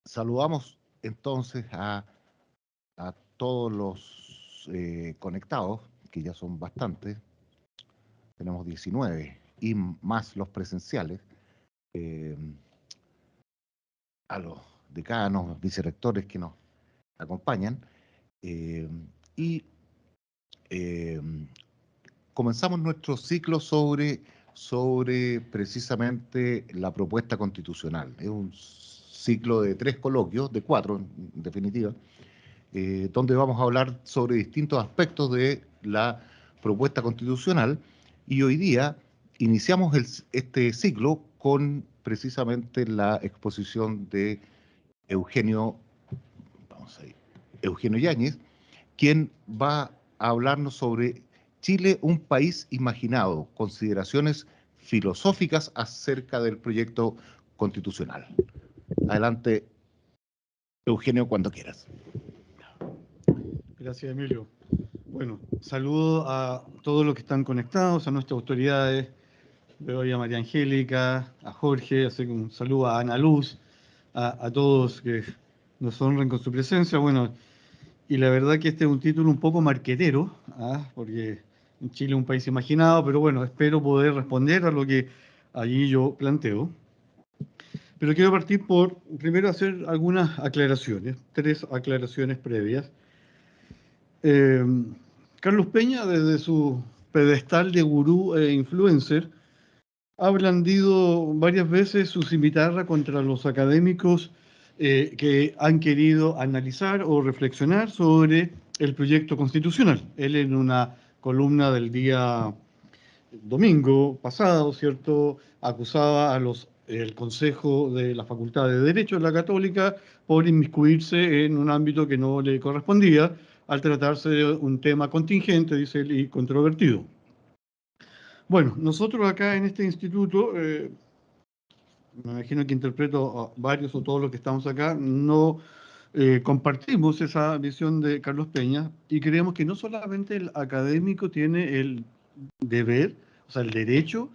Saludamos entonces a todos los conectados, que ya son bastantes, tenemos 19, y más los presenciales, eh, a los decanos, vicerrectores que nos acompañan, eh, y eh, comenzamos nuestro ciclo sobre precisamente la propuesta constitucional. Es un ciclo de 3 coloquios, de 4 en definitiva, donde vamos a hablar sobre distintos aspectos de la propuesta constitucional, y hoy día iniciamos este ciclo con precisamente la exposición de Eugenio, Eugenio Yáñez, quien va a hablarnos sobre Chile, un país imaginado, consideraciones filosóficas acerca del proyecto constitucional. Adelante, Eugenio, cuando quieras. Gracias, Emilio. Bueno, saludo a todos los que están conectados, a nuestras autoridades. Veo a María Angélica, a Jorge, así que un saludo a Ana Luz, a todos que nos honren con su presencia. Bueno, y la verdad que este es un título un poco marquetero, porque en Chile es un país imaginado, pero bueno, espero poder responder a lo que allí yo planteo. Pero quiero partir por, primero, hacer algunas aclaraciones, 3 aclaraciones previas. Carlos Peña, desde su pedestal de gurú e influencer, ha blandido varias veces su cimitarra contra los académicos que han querido analizar o reflexionar sobre el proyecto constitucional. Él, en una columna del día domingo pasado, ¿cierto?, acusaba a el Consejo de la Facultad de Derecho de la Católica por inmiscuirse en un ámbito que no le correspondía, al tratarse de un tema contingente, dice él, y controvertido. Bueno, nosotros acá en este instituto, me imagino que interpreto a varios o todos los que estamos acá, no compartimos esa visión de Carlos Peña y creemos que no solamente el académico tiene el deber, o sea, el derecho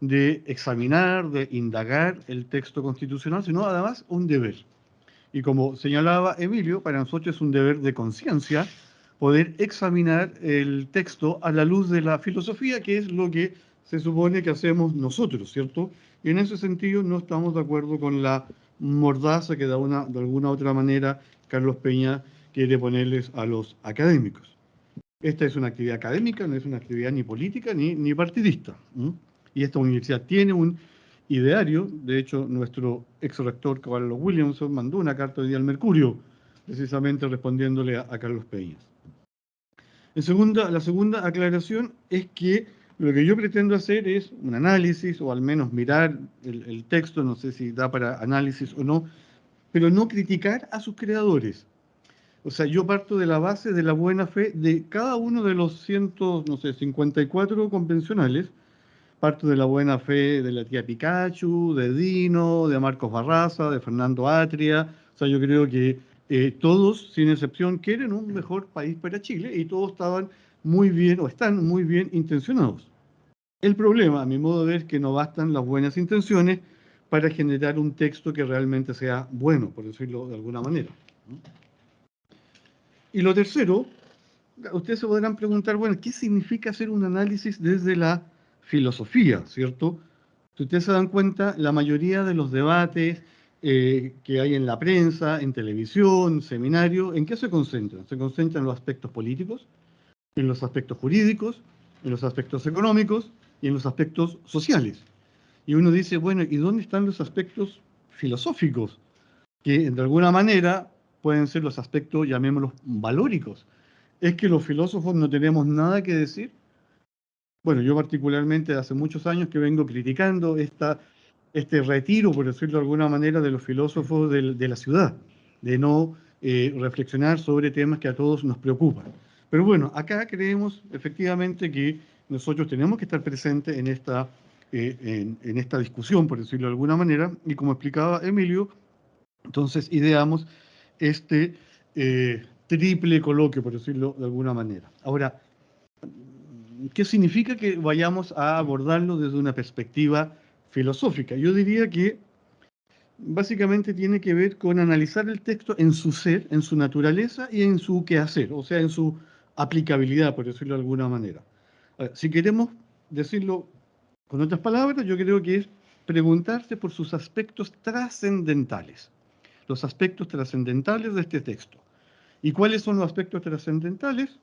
de examinar, de indagar el texto constitucional, sino además un deber. Y como señalaba Emilio, para nosotros es un deber de conciencia poder examinar el texto a la luz de la filosofía, que es lo que se supone que hacemos nosotros, ¿cierto? Y en ese sentido no estamos de acuerdo con la mordaza que de alguna otra manera Carlos Peña quiere ponerles a los académicos. Esta es una actividad académica, no es una actividad ni política ni partidista. Y esta universidad tiene un ideario. De hecho, nuestro ex rector Carlos Williamson mandó una carta hoy día al Mercurio, precisamente respondiéndole a Carlos Peña. La segunda aclaración es que lo que yo pretendo hacer es un análisis, o al menos mirar el texto, no sé si da para análisis o no, pero no criticar a sus creadores. O sea, yo parto de la base de la buena fe de cada uno de los 54 convencionales. Parto de la buena fe de la tía Pikachu, de Dino, de Marcos Barraza, de Fernando Atria. O sea, yo creo que todos, sin excepción, quieren un mejor país para Chile y todos estaban muy bien o están muy bien intencionados. El problema, a mi modo de ver, es que no bastan las buenas intenciones para generar un texto que realmente sea bueno, por decirlo de alguna manera. Y lo tercero, ustedes se podrán preguntar, bueno, ¿qué significa hacer un análisis desde la filosofía, cierto? Si ustedes se dan cuenta, la mayoría de los debates que hay en la prensa, en televisión, seminarios, ¿en qué se concentran? Se concentran en los aspectos políticos, en los aspectos jurídicos, en los aspectos económicos y en los aspectos sociales. Y uno dice, bueno, ¿y dónde están los aspectos filosóficos? Que de alguna manera pueden ser los aspectos, llamémoslos, valóricos. ¿Es que los filósofos no tenemos nada que decir? Bueno, yo particularmente hace muchos años que vengo criticando este retiro, por decirlo de alguna manera, de los filósofos de la ciudad, de no reflexionar sobre temas que a todos nos preocupan. Pero bueno, acá creemos efectivamente que nosotros tenemos que estar presentes en esta discusión, por decirlo de alguna manera, y como explicaba Emilio, entonces ideamos este triple coloquio, por decirlo de alguna manera. Ahora, ¿qué significa que vayamos a abordarlo desde una perspectiva filosófica? Yo diría que básicamente tiene que ver con analizar el texto en su ser, en su naturaleza y en su quehacer, o sea, en su aplicabilidad, por decirlo de alguna manera. Ahora, si queremos decirlo con otras palabras, yo creo que es preguntarse por sus aspectos trascendentales, los aspectos trascendentales de este texto. ¿Y cuáles son los aspectos trascendentales?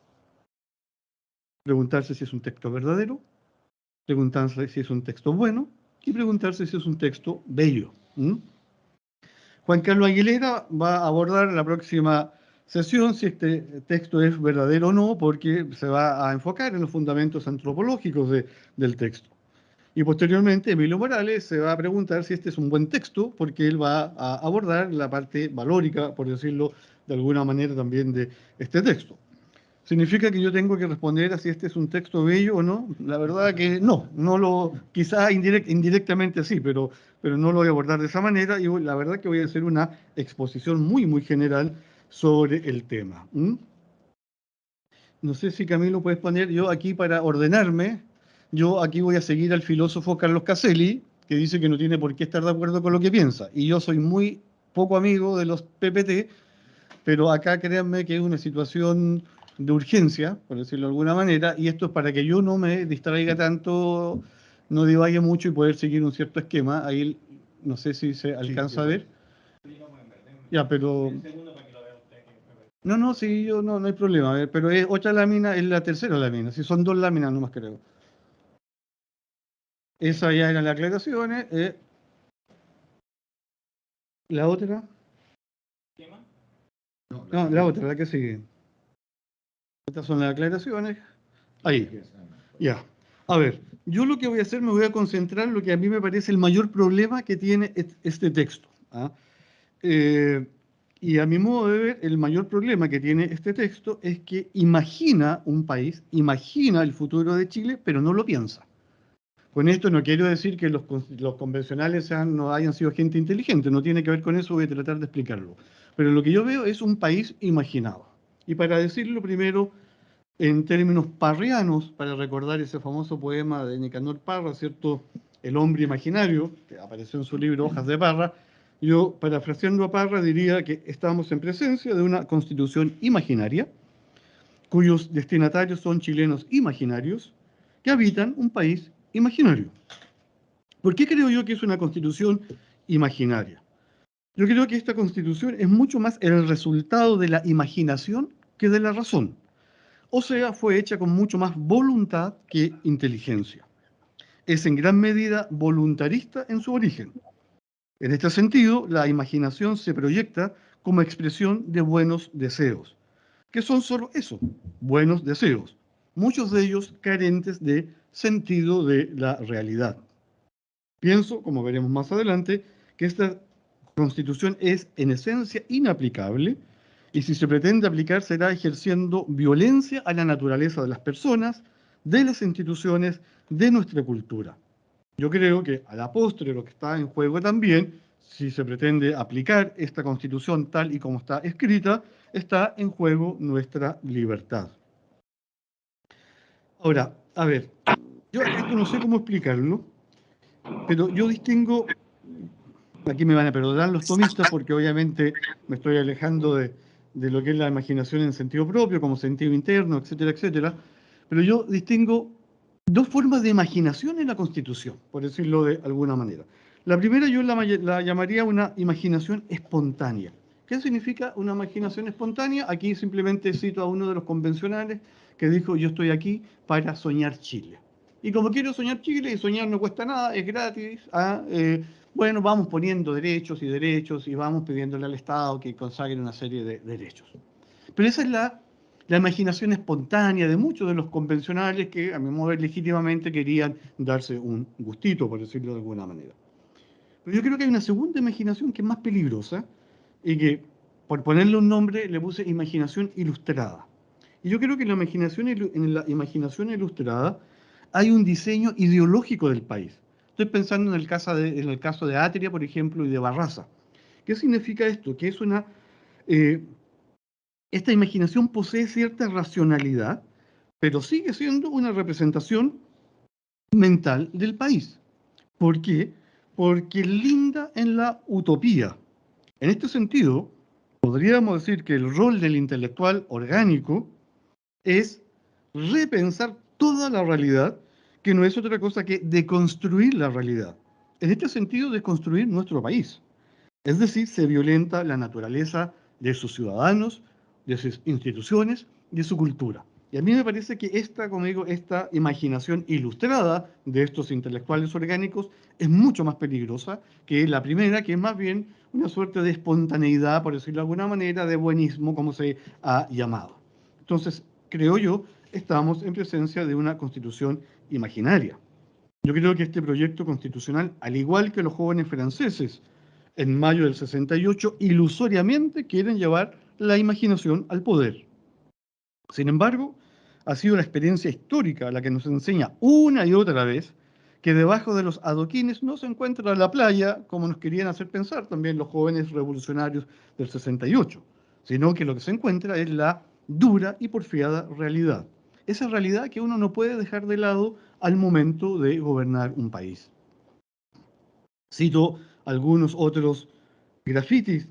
Preguntarse si es un texto verdadero, preguntarse si es un texto bueno y preguntarse si es un texto bello. Juan Carlos Aguilera va a abordar en la próxima sesión si este texto es verdadero o no, porque se va a enfocar en los fundamentos antropológicos del texto. Y posteriormente Emilio Morales se va a preguntar si este es un buen texto, porque él va a abordar la parte valórica, por decirlo de alguna manera, también de este texto. ¿Significa que yo tengo que responder a si este es un texto bello o no? La verdad que no, quizás indirectamente sí, pero no lo voy a abordar de esa manera y la verdad que voy a hacer una exposición muy, muy general sobre el tema. No sé si Camilo puedes poner, yo aquí para ordenarme, yo aquí voy a seguir al filósofo Carlos Caselli, que dice que no tiene por qué estar de acuerdo con lo que piensa. Y yo soy muy poco amigo de los PPT, pero acá créanme que es una situación de urgencia, por decirlo de alguna manera, y esto es para que yo no me distraiga tanto, no divague mucho y poder seguir un cierto esquema. Ahí no sé si se alcanza a ver. Ya, pero... No, no, sí, yo no hay problema. A ver, pero es otra lámina, es la tercera lámina. Si son dos láminas nomás creo. Esa ya eran las aclaraciones. La otra. No, la otra, la que sigue. Estas son las aclaraciones. Ahí. Ya. A ver, yo lo que voy a hacer, me voy a concentrar en lo que a mí me parece el mayor problema que tiene este texto. Y a mi modo de ver, el mayor problema que tiene este texto es que imagina un país, imagina el futuro de Chile, pero no lo piensa. Con esto no quiero decir que los convencionales no hayan sido gente inteligente, no tiene que ver con eso, voy a tratar de explicarlo. Pero lo que yo veo es un país imaginado. Y para decirlo primero, en términos parrianos, para recordar ese famoso poema de Nicanor Parra, ¿cierto? El hombre imaginario, que apareció en su libro Hojas de Parra, yo, parafraseando a Parra, diría que estamos en presencia de una constitución imaginaria, cuyos destinatarios son chilenos imaginarios, que habitan un país imaginario. ¿Por qué creo yo que es una constitución imaginaria? Yo creo que esta constitución es mucho más el resultado de la imaginación que de la razón. O sea, fue hecha con mucho más voluntad que inteligencia. Es en gran medida voluntarista en su origen. En este sentido, la imaginación se proyecta como expresión de buenos deseos, que son solo eso, buenos deseos, muchos de ellos carentes de sentido de la realidad. Pienso, como veremos más adelante, que esta Constitución es en esencia inaplicable y si se pretende aplicar será ejerciendo violencia a la naturaleza de las personas, de las instituciones, de nuestra cultura. Yo creo que a la postre lo que está en juego también, si se pretende aplicar esta Constitución tal y como está escrita, está en juego nuestra libertad. Ahora, a ver, yo esto no sé cómo explicarlo, pero yo distingo, aquí me van a perdonar los tomistas porque obviamente me estoy alejando de lo que es la imaginación en sentido propio, como sentido interno, etcétera, etcétera, pero yo distingo dos formas de imaginación en la Constitución, por decirlo de alguna manera. La primera yo la llamaría una imaginación espontánea. ¿Qué significa una imaginación espontánea? Aquí simplemente cito a uno de los convencionales que dijo, yo estoy aquí para soñar Chile. Y como quiero soñar Chile, y soñar no cuesta nada, es gratis, bueno, vamos poniendo derechos y vamos pidiéndole al Estado que consagre una serie de derechos. Pero esa es la imaginación espontánea de muchos de los convencionales que, a mi modo de ver, legítimamente querían darse un gustito, por decirlo de alguna manera. Pero yo creo que hay una segunda imaginación que es más peligrosa y que, por ponerle un nombre, le puse imaginación ilustrada. Y yo creo que en la imaginación ilustrada hay un diseño ideológico del país. Estoy pensando en el caso de Atria, por ejemplo, y de Barraza. ¿Qué significa esto? Que esta imaginación posee cierta racionalidad, pero sigue siendo una representación mental del país. ¿Por qué? porque linda en la utopía. En este sentido, podríamos decir que el rol del intelectual orgánico es repensar toda la realidad, que no es otra cosa que deconstruir la realidad. En este sentido, deconstruir nuestro país. Es decir, se violenta la naturaleza de sus ciudadanos, de sus instituciones, de su cultura. Y a mí me parece que como digo, esta imaginación ilustrada de estos intelectuales orgánicos es mucho más peligrosa que la primera, que es más bien una suerte de espontaneidad, por decirlo de alguna manera, de buenismo, como se ha llamado. Entonces, creo yo, estamos en presencia de una constitución imaginaria. Yo creo que este proyecto constitucional, al igual que los jóvenes franceses en mayo del 68, ilusoriamente quieren llevar la imaginación al poder. Sin embargo, ha sido la experiencia histórica la que nos enseña una y otra vez que debajo de los adoquines no se encuentra la playa, como nos querían hacer pensar también los jóvenes revolucionarios del 68, sino que lo que se encuentra es la dura y porfiada realidad. Esa realidad que uno no puede dejar de lado al momento de gobernar un país. Cito algunos otros grafitis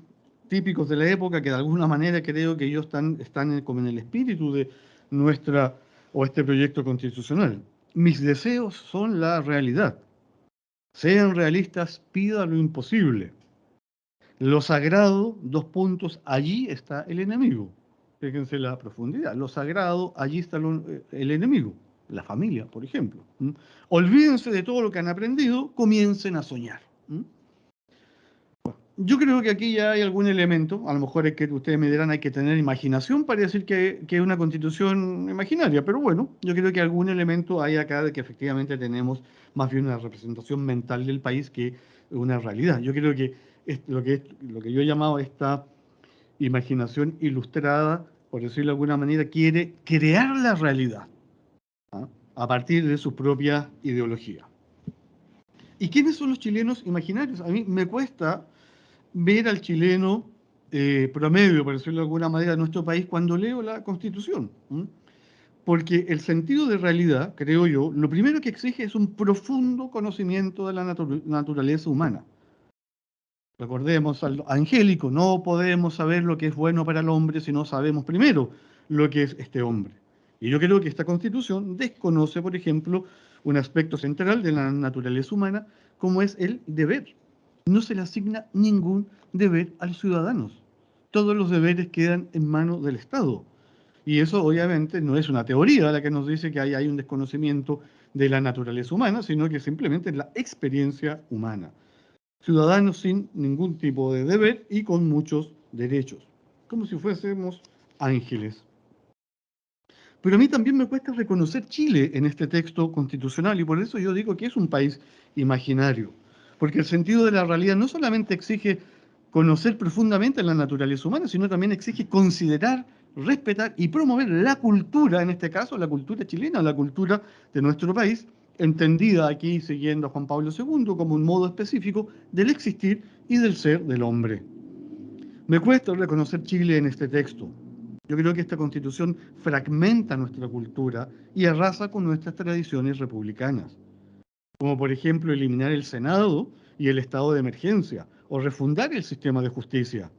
típicos de la época que de alguna manera creo que ellos están como en el espíritu de nuestra o este proyecto constitucional. Mis deseos son la realidad. Sean realistas, pida lo imposible. Lo sagrado, dos puntos, allí está el enemigo. Fíjense la profundidad. Lo sagrado, allí está el enemigo. La familia, por ejemplo. Olvídense de todo lo que han aprendido, comiencen a soñar. Yo creo que aquí ya hay algún elemento, a lo mejor es que ustedes me dirán hay que tener imaginación para decir que es una constitución imaginaria, pero bueno, yo creo que algún elemento hay acá de que efectivamente tenemos más bien una representación mental del país que una realidad. Yo creo que lo que yo he llamado esta imaginación ilustrada, por decirlo de alguna manera, quiere crear la realidad, ¿ah?, a partir de su propia ideología. ¿Y quiénes son los chilenos imaginarios? A mí me cuesta ver al chileno promedio, por decirlo de alguna manera, de nuestro país cuando leo la Constitución. Porque el sentido de realidad, creo yo, lo primero que exige es un profundo conocimiento de la naturaleza humana. Recordemos al angélico, no podemos saber lo que es bueno para el hombre si no sabemos primero lo que es este hombre. Y yo creo que esta Constitución desconoce, por ejemplo, un aspecto central de la naturaleza humana, como es el deber. No se le asigna ningún deber a los ciudadanos. Todos los deberes quedan en manos del Estado. Y eso obviamente no es una teoría la que nos dice que hay un desconocimiento de la naturaleza humana, sino que simplemente es la experiencia humana. Ciudadanos sin ningún tipo de deber y con muchos derechos, como si fuésemos ángeles. Pero a mí también me cuesta reconocer Chile en este texto constitucional y por eso yo digo que es un país imaginario, porque el sentido de la realidad no solamente exige conocer profundamente la naturaleza humana, sino también exige considerar, respetar y promover la cultura, en este caso la cultura chilena, la cultura de nuestro país, entendida aquí siguiendo a Juan Pablo II como un modo específico del existir y del ser del hombre. Me cuesta reconocer Chile en este texto. Yo creo que esta Constitución fragmenta nuestra cultura y arrasa con nuestras tradiciones republicanas, como por ejemplo eliminar el Senado y el estado de emergencia, o refundar el sistema de justicia.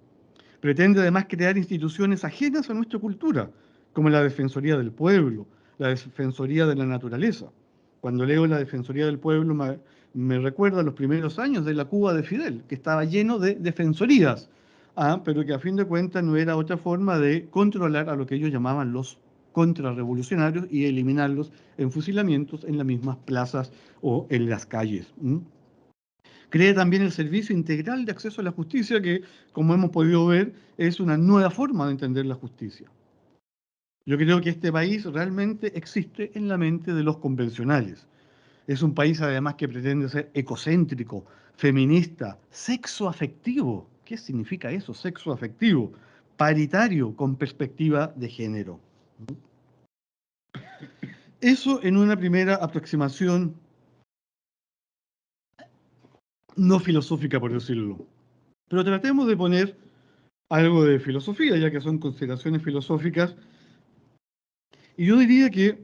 Pretende además crear instituciones ajenas a nuestra cultura, como la Defensoría del Pueblo, la Defensoría de la Naturaleza. Cuando leo la Defensoría del Pueblo me recuerda los primeros años de la Cuba de Fidel, que estaba lleno de defensorías, pero que a fin de cuentas no era otra forma de controlar a lo que ellos llamaban los contrarrevolucionarios y eliminarlos en fusilamientos en las mismas plazas o en las calles. Crea también el Servicio Integral de Acceso a la Justicia, que, como hemos podido ver, es una nueva forma de entender la justicia. Yo creo que este país realmente existe en la mente de los convencionales. Es un país además que pretende ser ecocéntrico, feminista, sexoafectivo. ¿Qué significa eso? Sexoafectivo. Paritario, con perspectiva de género. Eso en una primera aproximación no filosófica, por decirlo. Pero tratemos de poner algo de filosofía, ya que son consideraciones filosóficas. Y yo diría que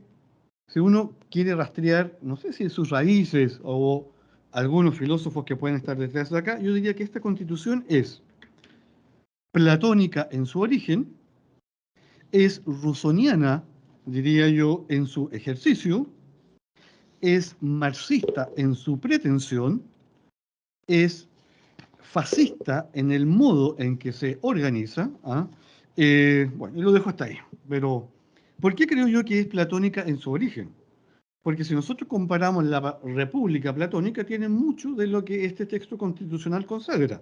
si uno quiere rastrear, no sé si sus raíces o algunos filósofos que pueden estar detrás de acá, yo diría que esta constitución es platónica en su origen, es rusoniana, diría yo, en su ejercicio, es marxista en su pretensión, es fascista en el modo en que se organiza. ¿Ah? Bueno, y lo dejo hasta ahí. Pero, ¿por qué creo yo que es platónica en su origen? Porque si nosotros comparamos la República Platónica, tiene mucho de lo que este texto constitucional consagra,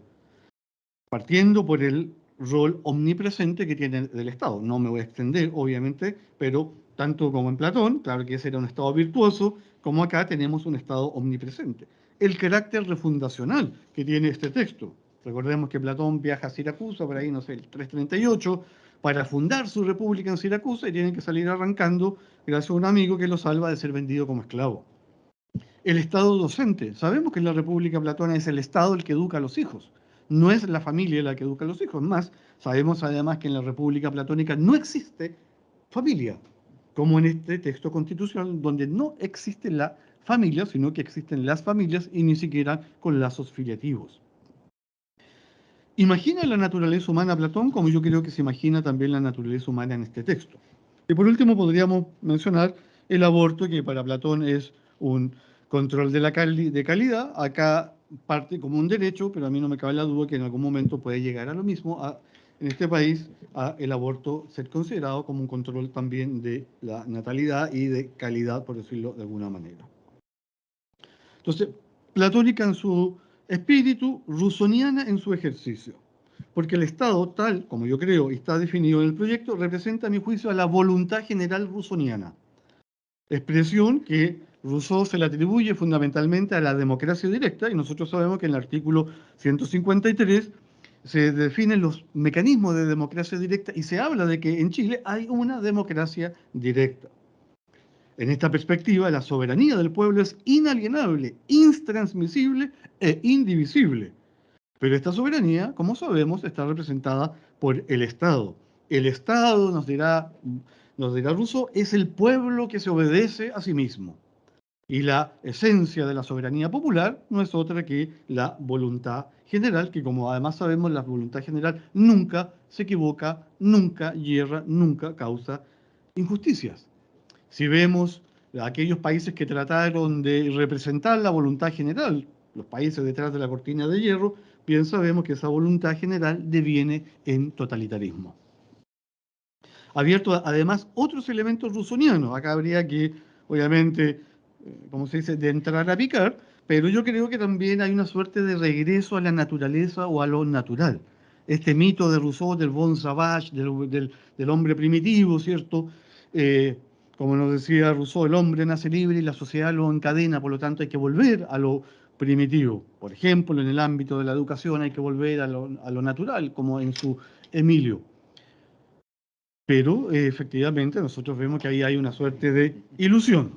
partiendo por el rol omnipresente que tiene del Estado. No me voy a extender, obviamente, pero tanto como en Platón, claro que ese era un Estado virtuoso, como acá tenemos un Estado omnipresente. El carácter refundacional que tiene este texto. Recordemos que Platón viaja a Siracusa, por ahí, no sé, el 338, para fundar su república en Siracusa y tiene que salir arrancando gracias a un amigo que lo salva de ser vendido como esclavo. El Estado docente. Sabemos que en la República Platona es el Estado el que educa a los hijos. No es la familia la que educa a los hijos. Más, sabemos además que en la República Platónica no existe familia, como en este texto constitucional, donde no existe la familia, sino que existen las familias y ni siquiera con lazos filiativos. Imagina la naturaleza humana Platón como yo creo que se imagina también la naturaleza humana en este texto. Y por último podríamos mencionar el aborto, que para Platón es un control de la de calidad. Acá parte como un derecho, pero a mí no me cabe la duda que en algún momento puede llegar a lo mismo en este país, a el aborto ser considerado como un control también de la natalidad y de calidad, por decirlo de alguna manera. Entonces, platónica en su espíritu, rusoniana en su ejercicio. Porque el Estado, tal como yo creo y está definido en el proyecto, representa, a mi juicio, a la voluntad general rusoniana. Expresión que Rousseau se le atribuye fundamentalmente a la democracia directa, y nosotros sabemos que en el artículo 153 se definen los mecanismos de democracia directa y se habla de que en Chile hay una democracia directa. En esta perspectiva, la soberanía del pueblo es inalienable, intransmisible e indivisible. Pero esta soberanía, como sabemos, está representada por el Estado. El Estado, nos dirá Rousseau, es el pueblo que se obedece a sí mismo. Y la esencia de la soberanía popular no es otra que la voluntad general, que como además sabemos, la voluntad general nunca se equivoca, nunca hierra, nunca causa injusticias. Si vemos aquellos países que trataron de representar la voluntad general, los países detrás de la cortina de hierro, bien sabemos que esa voluntad general deviene en totalitarismo. Abierto además otros elementos rusonianos. Acá habría que, obviamente, como se dice, de entrar a picar, pero yo creo que también hay una suerte de regreso a la naturaleza o a lo natural. Este mito de Rousseau, del bon sauvage, del hombre primitivo, ¿cierto? Como nos decía Rousseau, el hombre nace libre y la sociedad lo encadena, por lo tanto hay que volver a lo primitivo. Por ejemplo, en el ámbito de la educación hay que volver a lo natural, como en su Emilio. Pero efectivamente nosotros vemos que ahí hay una suerte de ilusión.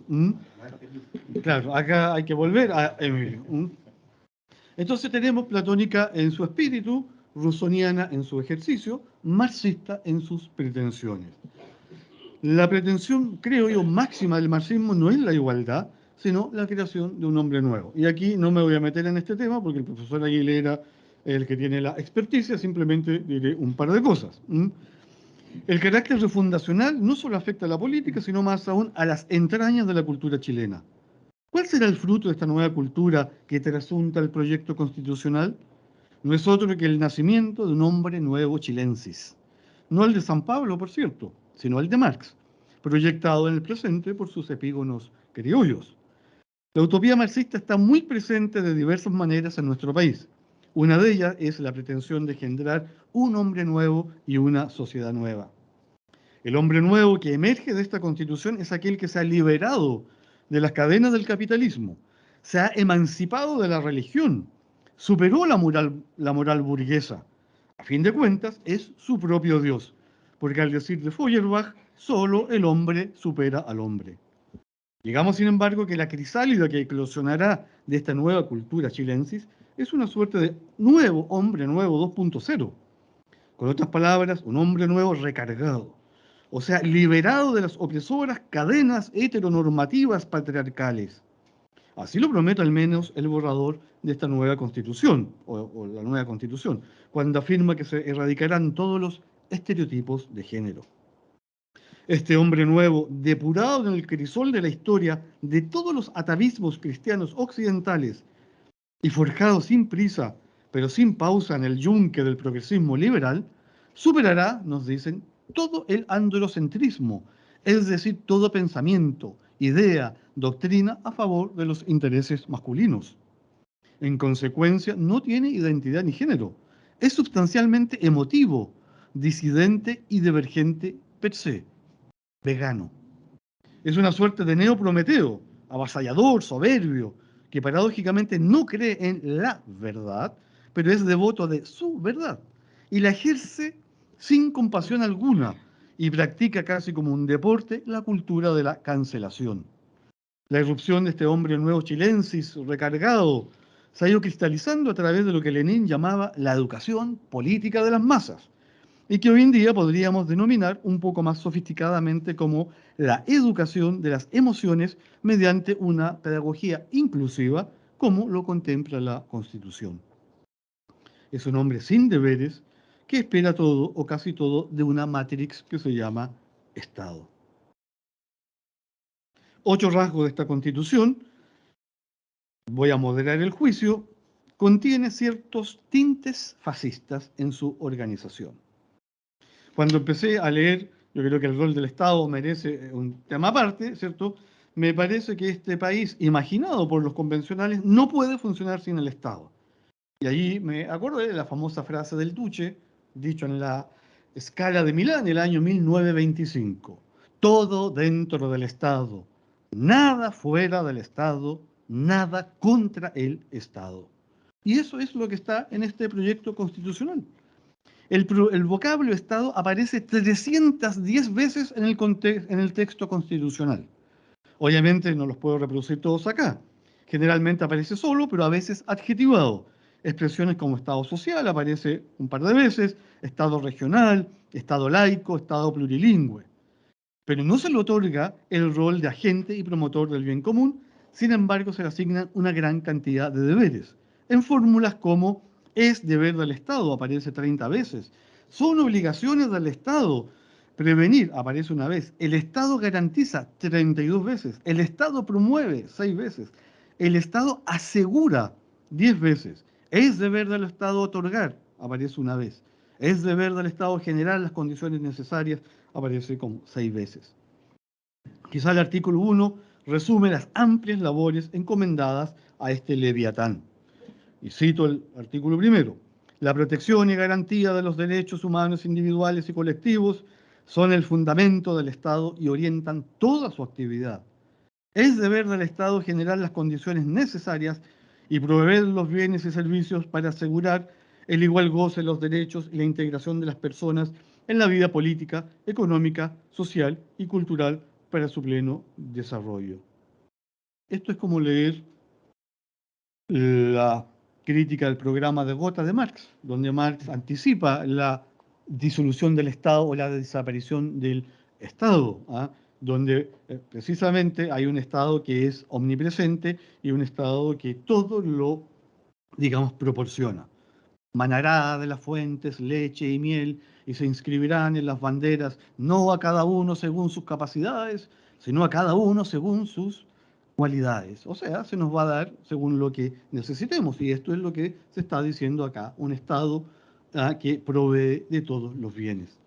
Claro, acá hay que volver a Emilio. Entonces tenemos platónica en su espíritu, rusoniana en su ejercicio, marxista en sus pretensiones. La pretensión, creo yo, máxima del marxismo no es la igualdad, sino la creación de un hombre nuevo. Y aquí no me voy a meter en este tema porque el profesor Aguilera es el que tiene la experticia, simplemente diré un par de cosas. El carácter refundacional no solo afecta a la política, sino más aún a las entrañas de la cultura chilena. ¿Cuál será el fruto de esta nueva cultura que trasunta el proyecto constitucional? No es otro que el nacimiento de un hombre nuevo chilensis. No el de San Pablo, por cierto, sino el de Marx, proyectado en el presente por sus epígonos criollos. La utopía marxista está muy presente de diversas maneras en nuestro país. Una de ellas es la pretensión de generar un hombre nuevo y una sociedad nueva. El hombre nuevo que emerge de esta constitución es aquel que se ha liberado de las cadenas del capitalismo, se ha emancipado de la religión, superó la moral burguesa. A fin de cuentas, es su propio Dios, porque al decir de Feuerbach, solo el hombre supera al hombre. Digamos, sin embargo, que la crisálida que eclosionará de esta nueva cultura chilensis es una suerte de nuevo hombre nuevo 2.0. Con otras palabras, un hombre nuevo recargado. O sea, liberado de las opresoras cadenas heteronormativas patriarcales. Así lo promete al menos el borrador de esta nueva Constitución, o la nueva Constitución, cuando afirma que se erradicarán todos los estereotipos de género. Este hombre nuevo, depurado en el crisol de la historia de todos los atavismos cristianos occidentales y forjado sin prisa, pero sin pausa en el yunque del progresismo liberal, superará, nos dicen, todo el androcentrismo, es decir, todo pensamiento, idea, doctrina a favor de los intereses masculinos. En consecuencia, no tiene identidad ni género. Es sustancialmente emotivo, disidente y divergente per se, vegano. Es una suerte de neoprometeo, avasallador, soberbio, que paradójicamente no cree en la verdad, pero es devoto de su verdad y la ejerce sin compasión alguna y practica casi como un deporte la cultura de la cancelación. La irrupción de este hombre nuevo chilensis recargado se ha ido cristalizando a través de lo que Lenin llamaba la educación política de las masas, y que hoy en día podríamos denominar un poco más sofisticadamente como la educación de las emociones mediante una pedagogía inclusiva, como lo contempla la Constitución. Es un hombre sin deberes que espera todo o casi todo de una matrix que se llama Estado. 8 rasgos de esta Constitución, voy a moderar el juicio, contiene ciertos tintes fascistas en su organización. Cuando empecé a leer, yo creo que el rol del Estado merece un tema aparte, ¿cierto? Me parece que este país, imaginado por los convencionales, no puede funcionar sin el Estado. Y allí me acordé de la famosa frase del Duce, dicho en la Scala de Milán, el año 1925. Todo dentro del Estado, nada fuera del Estado, nada contra el Estado. Y eso es lo que está en este proyecto constitucional. El vocablo Estado aparece 310 veces en el texto constitucional. Obviamente no los puedo reproducir todos acá. Generalmente aparece solo, pero a veces adjetivado. Expresiones como Estado social aparece un par de veces, Estado regional, Estado laico, Estado plurilingüe. Pero no se le otorga el rol de agente y promotor del bien común, sin embargo se le asignan una gran cantidad de deberes, en fórmulas como es deber del Estado, aparece 30 veces, son obligaciones del Estado, prevenir, aparece una vez, el Estado garantiza 32 veces, el Estado promueve 6 veces, el Estado asegura 10 veces, es deber del Estado otorgar, aparece una vez, es deber del Estado generar las condiciones necesarias, aparece como 6 veces. Quizá el artículo 1 resume las amplias labores encomendadas a este leviatán. Y cito el artículo 1. La protección y garantía de los derechos humanos individuales y colectivos son el fundamento del Estado y orientan toda su actividad. Es deber del Estado generar las condiciones necesarias y proveer los bienes y servicios para asegurar el igual goce de los derechos y la integración de las personas en la vida política, económica, social y cultural para su pleno desarrollo. Esto es como leer la crítica del programa de Gotha de Marx, donde Marx anticipa la disolución del Estado o la desaparición del Estado, donde precisamente hay un Estado que es omnipresente y un Estado que todo lo, digamos, proporciona. Manará de las fuentes leche y miel y se inscribirán en las banderas, no a cada uno según sus capacidades, sino a cada uno según sus cualidades. O sea, se nos va a dar según lo que necesitemos. Y esto es lo que se está diciendo acá, un Estado que provee de todos los bienes.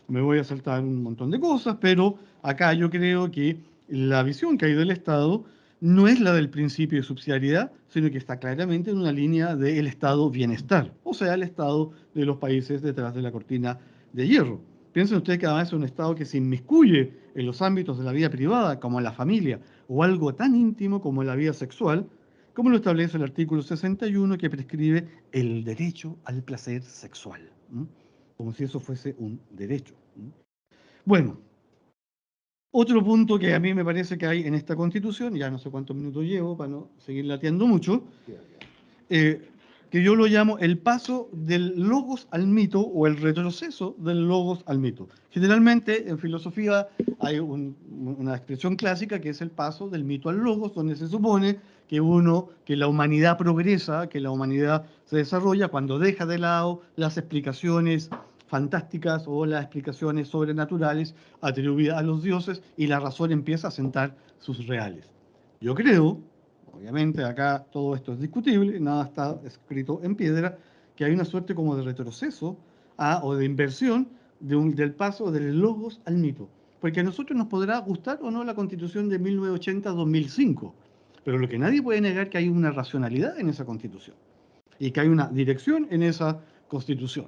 Me voy a saltar un montón de cosas, pero acá yo creo que la visión que hay del Estado no es la del principio de subsidiariedad, sino que está claramente en una línea del Estado bienestar, o sea, el Estado de los países detrás de la cortina de hierro. Piensen ustedes que además es un Estado que se inmiscuye en los ámbitos de la vida privada, como la familia, o algo tan íntimo como la vida sexual, como lo establece el artículo 61 que prescribe el derecho al placer sexual, como si eso fuese un derecho. Bueno, otro punto que a mí me parece que hay en esta Constitución, ya no sé cuántos minutos llevo para no seguir lateando mucho, que yo lo llamo el paso del logos al mito o el retroceso del logos al mito. Generalmente en filosofía hay una expresión clásica que es el paso del mito al logos, donde se supone que la humanidad progresa, que la humanidad se desarrolla cuando deja de lado las explicaciones fantásticas o las explicaciones sobrenaturales atribuidas a los dioses y la razón empieza a sentar sus reales. Yo creo, obviamente acá todo esto es discutible, nada está escrito en piedra, que hay una suerte como de retroceso o de inversión del paso del logos al mito. Porque a nosotros nos podrá gustar o no la Constitución de 1980-2005, pero lo que nadie puede negar es que hay una racionalidad en esa Constitución y que hay una dirección en esa Constitución.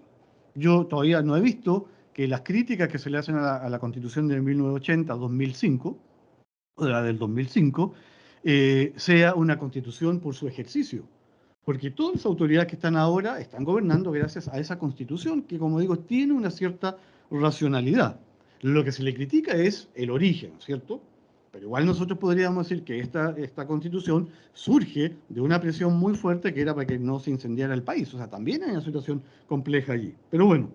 Yo todavía no he visto que las críticas que se le hacen a la Constitución de 1980-2005, o de la del 2005, sea una Constitución por su ejercicio. Porque todas las autoridades que están ahora están gobernando gracias a esa Constitución que, como digo, tiene una cierta racionalidad. Lo que se le critica es el origen, ¿cierto? Pero igual nosotros podríamos decir que esta Constitución surge de una presión muy fuerte que era para que no se incendiara el país. O sea, también hay una situación compleja allí. Pero bueno,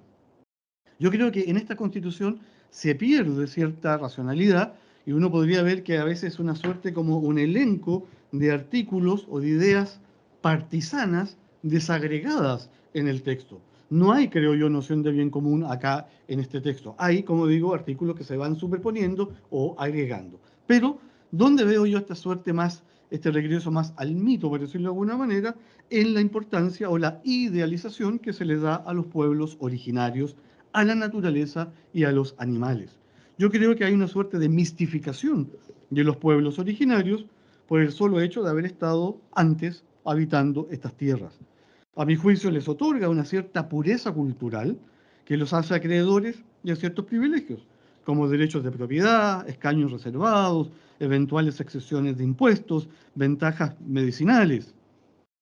yo creo que en esta Constitución se pierde cierta racionalidad y uno podría ver que a veces es una suerte como un elenco de artículos o de ideas partisanas desagregadas en el texto. No hay, creo yo, noción de bien común acá en este texto. Hay, como digo, artículos que se van superponiendo o agregando. Pero, ¿dónde veo yo esta suerte más, este regreso más al mito, por decirlo de alguna manera, en la importancia o la idealización que se le da a los pueblos originarios, a la naturaleza y a los animales? Yo creo que hay una suerte de mistificación de los pueblos originarios por el solo hecho de haber estado antes habitando estas tierras. A mi juicio les otorga una cierta pureza cultural que los hace acreedores de ciertos privilegios, como derechos de propiedad, escaños reservados, eventuales excepciones de impuestos, ventajas medicinales.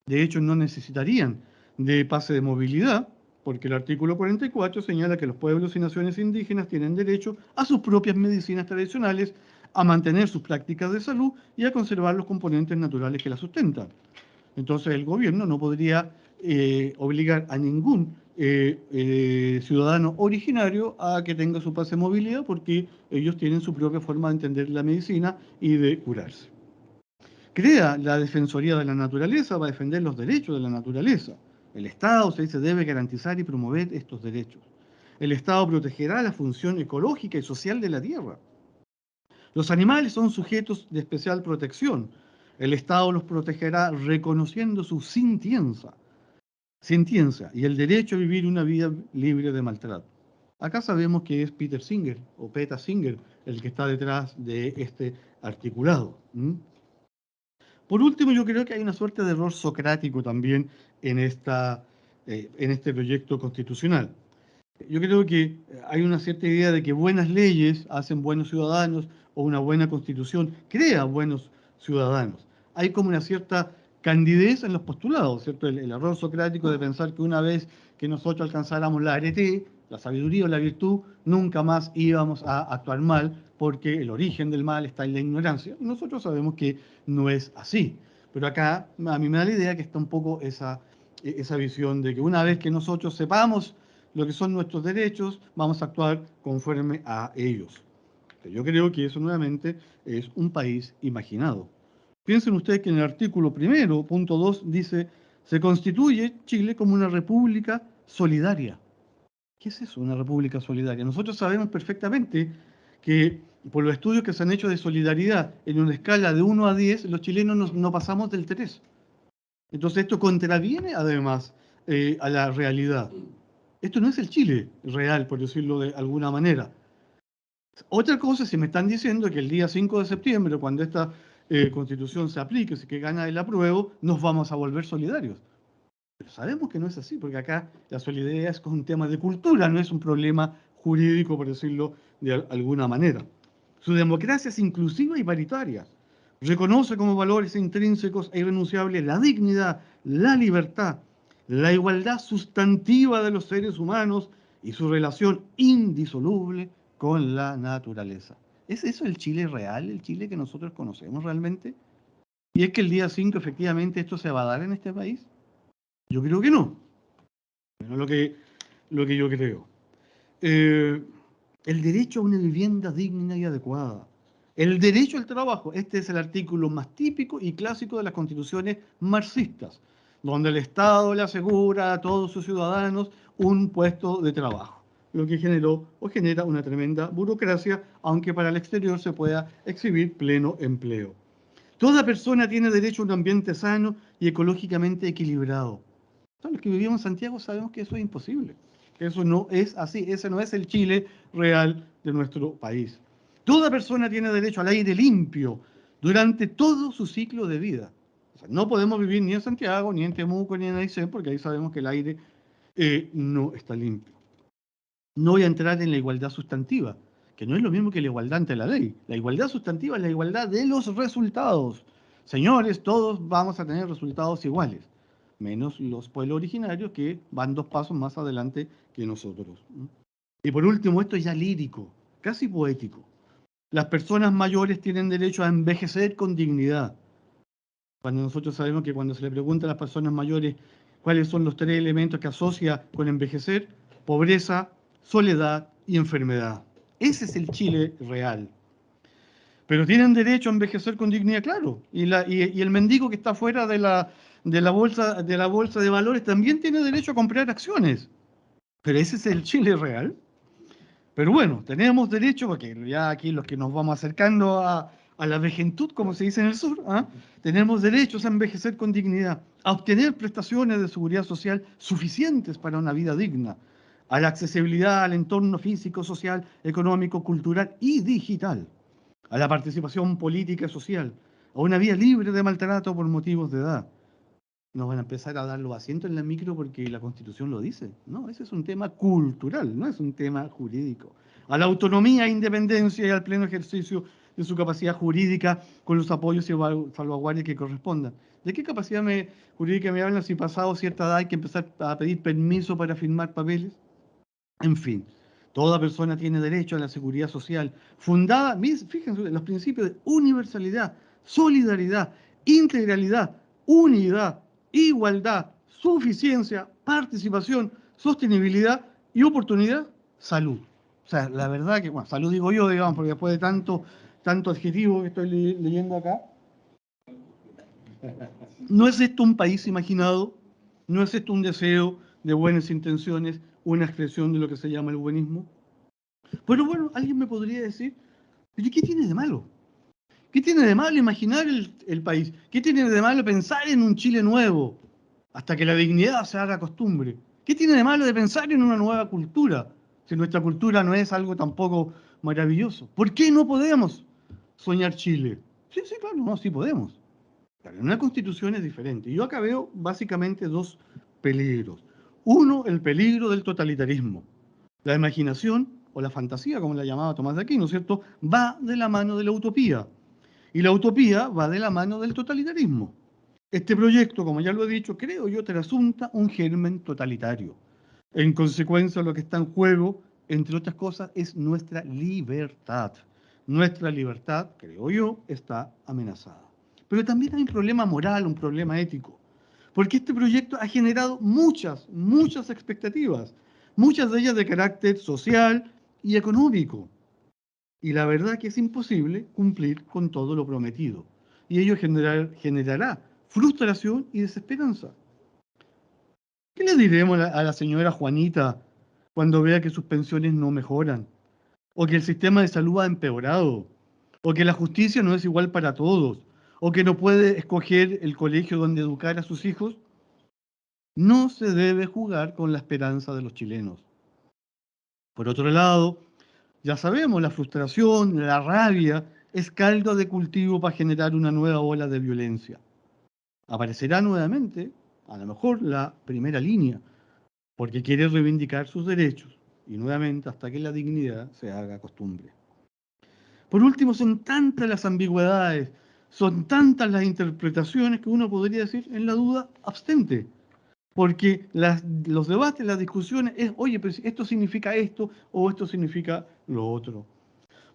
De hecho, no necesitarían de pase de movilidad, porque el artículo 44 señala que los pueblos y naciones indígenas tienen derecho a sus propias medicinas tradicionales, a mantener sus prácticas de salud y a conservar los componentes naturales que las sustentan. Entonces, el gobierno no podría obligar a ningún ciudadano originario a que tenga su pase de movilidad porque ellos tienen su propia forma de entender la medicina y de curarse. Crea la Defensoría de la Naturaleza para defender los derechos de la naturaleza. El Estado, se dice, debe garantizar y promover estos derechos. El Estado protegerá la función ecológica y social de la tierra. Los animales son sujetos de especial protección. El Estado los protegerá reconociendo su sintiencia y el derecho a vivir una vida libre de maltrato. Acá sabemos que es Peter Singer o Peta Singer el que está detrás de este articulado. Por último, yo creo que hay una suerte de error socrático también en este proyecto constitucional. Yo creo que hay una cierta idea de que buenas leyes hacen buenos ciudadanos o una buena constitución crea buenos ciudadanos. Hay como una cierta candidez en los postulados, ¿cierto? El error socrático de pensar que una vez que nosotros alcanzáramos la arete, la sabiduría o la virtud, nunca más íbamos a actuar mal porque el origen del mal está en la ignorancia. Nosotros sabemos que no es así. Pero acá a mí me da la idea que está un poco esa visión de que una vez que nosotros sepamos lo que son nuestros derechos, vamos a actuar conforme a ellos. Yo creo que eso nuevamente es un país imaginado. Piensen ustedes que en el artículo primero, punto 2, dice, se constituye Chile como una república solidaria. ¿Qué es eso, una república solidaria? Nosotros sabemos perfectamente que por los estudios que se han hecho de solidaridad en una escala de 1 a 10, los chilenos no pasamos del 3. Entonces esto contraviene además a la realidad. Esto no es el Chile real, por decirlo de alguna manera. Otra cosa, si me están diciendo que el día 5 de septiembre, cuando esta constitución se aplique, si que gana el apruebo, nos vamos a volver solidarios. Pero sabemos que no es así, porque acá la solidaridad es un tema de cultura, no es un problema jurídico, por decirlo de alguna manera. Su democracia es inclusiva y paritaria. Reconoce como valores intrínsecos e irrenunciables la dignidad, la libertad, la igualdad sustantiva de los seres humanos y su relación indisoluble con la naturaleza. ¿Es eso el Chile real, el Chile que nosotros conocemos realmente? ¿Y es que el día 5 efectivamente esto se va a dar en este país? Yo creo que no. No es lo que yo creo. El derecho a una vivienda digna y adecuada. El derecho al trabajo. Este es el artículo más típico y clásico de las constituciones marxistas, donde el Estado le asegura a todos sus ciudadanos un puesto de trabajo, lo que generó o genera una tremenda burocracia, aunque para el exterior se pueda exhibir pleno empleo. Toda persona tiene derecho a un ambiente sano y ecológicamente equilibrado. Todos los que vivimos en Santiago sabemos que eso es imposible, que eso no es así, ese no es el Chile real de nuestro país. Toda persona tiene derecho al aire limpio durante todo su ciclo de vida. O sea, no podemos vivir ni en Santiago, ni en Temuco, ni en Aysén, porque ahí sabemos que el aire no está limpio. No voy a entrar en la igualdad sustantiva, que no es lo mismo que la igualdad ante la ley. La igualdad sustantiva es la igualdad de los resultados. Señores, todos vamos a tener resultados iguales, menos los pueblos originarios que van 2 pasos más adelante que nosotros. Y por último, esto es ya lírico, casi poético. Las personas mayores tienen derecho a envejecer con dignidad. Cuando nosotros sabemos que cuando se le pregunta a las personas mayores cuáles son los 3 elementos que asocia con envejecer: pobreza, soledad y enfermedad. Ese es el Chile real. Pero tienen derecho a envejecer con dignidad, claro. Y el mendigo que está fuera de la bolsa de valores también tiene derecho a comprar acciones. Pero ese es el Chile real. Pero bueno, tenemos derecho, porque ya aquí los que nos vamos acercando a la vejentud, como se dice en el sur, ¿ah? Tenemos derechos a envejecer con dignidad, a obtener prestaciones de seguridad social suficientes para una vida digna, a la accesibilidad al entorno físico, social, económico, cultural y digital, a la participación política y social, a una vida libre de maltrato por motivos de edad. No van a empezar a dar los asientos en la micro porque la Constitución lo dice. No, ese es un tema cultural, no es un tema jurídico. A la autonomía, independencia y al pleno ejercicio de su capacidad jurídica con los apoyos y salvaguardias que correspondan. ¿De qué capacidad jurídica me hablan si pasado cierta edad hay que empezar a pedir permiso para firmar papeles? En fin, toda persona tiene derecho a la seguridad social fundada, fíjense, en los principios de universalidad, solidaridad, integralidad, unidad, igualdad, suficiencia, participación, sostenibilidad y oportunidad, salud. O sea, la verdad que, bueno, salud digo yo, digamos, porque después de tanto adjetivo que estoy leyendo acá, ¿no es esto un país imaginado? ¿No es esto un deseo de buenas intenciones, una expresión de lo que se llama el buenismo? Pero bueno, alguien me podría decir, ¿pero qué tiene de malo? ¿Qué tiene de malo imaginar el país? ¿Qué tiene de malo pensar en un Chile nuevo hasta que la dignidad se haga costumbre? ¿Qué tiene de malo de pensar en una nueva cultura si nuestra cultura no es algo tampoco maravilloso? ¿Por qué no podemos soñar Chile? Sí, sí, claro, no, sí podemos. Pero en una constitución es diferente. Yo acá veo básicamente 2 peligros. Uno, el peligro del totalitarismo. La imaginación o la fantasía, como la llamaba Tomás de Aquino, ¿no es cierto?, va de la mano de la utopía. Y la utopía va de la mano del totalitarismo. Este proyecto, como ya lo he dicho, creo yo, trasunta un germen totalitario. En consecuencia, lo que está en juego, entre otras cosas, es nuestra libertad. Nuestra libertad, creo yo, está amenazada. Pero también hay un problema moral, un problema ético, porque este proyecto ha generado muchas expectativas, muchas de ellas de carácter social y económico. Y la verdad que es imposible cumplir con todo lo prometido. Y ello generará frustración y desesperanza. ¿Qué le diremos a la señora Juanita cuando vea que sus pensiones no mejoran? ¿O que el sistema de salud ha empeorado? ¿O que la justicia no es igual para todos? ¿O que no puede escoger el colegio donde educar a sus hijos? No se debe jugar con la esperanza de los chilenos. Por otro lado, ya sabemos, la frustración, la rabia, es caldo de cultivo para generar una nueva ola de violencia. Aparecerá nuevamente, a lo mejor, la primera línea, porque quiere reivindicar sus derechos, y nuevamente hasta que la dignidad se haga costumbre. Por último, son tantas las ambigüedades, son tantas las interpretaciones que uno podría decir, en la duda, abstente. Porque los debates, las discusiones es, oye, pero esto significa esto o esto significa lo otro.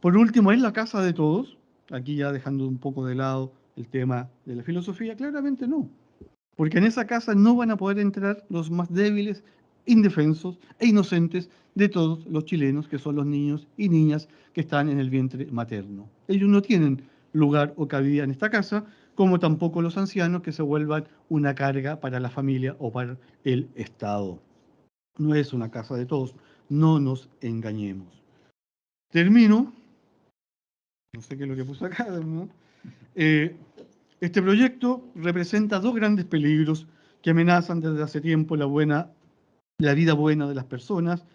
Por último, ¿es la casa de todos? Aquí ya dejando un poco de lado el tema de la filosofía, claramente no. porque en esa casa no van a poder entrar los más débiles, indefensos e inocentes de todos los chilenos, que son los niños y niñas que están en el vientre materno. Ellos no tienen lugar o cabida en esta casa, como tampoco los ancianos que se vuelvan una carga para la familia o para el Estado. No es una casa de todos, no nos engañemos. Termino, no sé qué es lo que puse acá, ¿no? Este proyecto representa dos grandes peligros que amenazan desde hace tiempo la vida buena de las personas,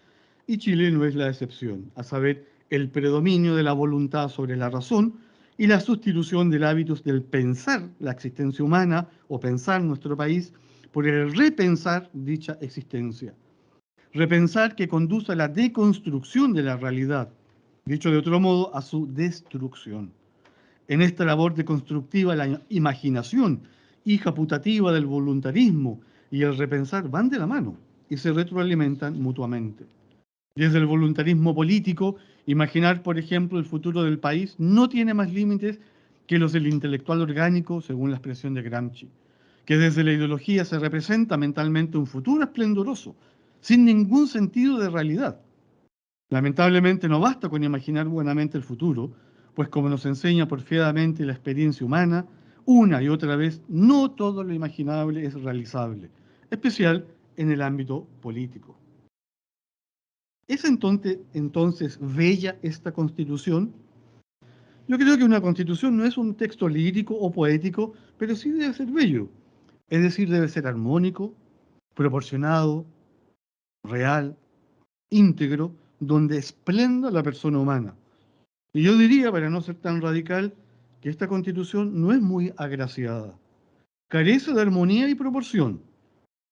y Chile no es la excepción, a saber, el predominio de la voluntad sobre la razón y la sustitución del hábito del pensar la existencia humana o pensar nuestro país por el repensar dicha existencia. Repensar que conduce a la deconstrucción de la realidad, dicho de otro modo, a su destrucción. En esta labor deconstructiva, la imaginación, hija putativa del voluntarismo, y el repensar van de la mano y se retroalimentan mutuamente. Desde el voluntarismo político, imaginar, por ejemplo, el futuro del país no tiene más límites que los del intelectual orgánico, según la expresión de Gramsci, que desde la ideología se representa mentalmente un futuro esplendoroso, sin ningún sentido de realidad. Lamentablemente no basta con imaginar buenamente el futuro, pues como nos enseña porfiadamente la experiencia humana, una y otra vez no todo lo imaginable es realizable, especial en el ámbito político. ¿Es entonces bella esta Constitución? Yo creo que una Constitución no es un texto lírico o poético, pero sí debe ser bello. Es decir, debe ser armónico, proporcionado, real, íntegro, donde esplenda la persona humana. Y yo diría, para no ser tan radical, que esta Constitución no es muy agraciada. Carece de armonía y proporción.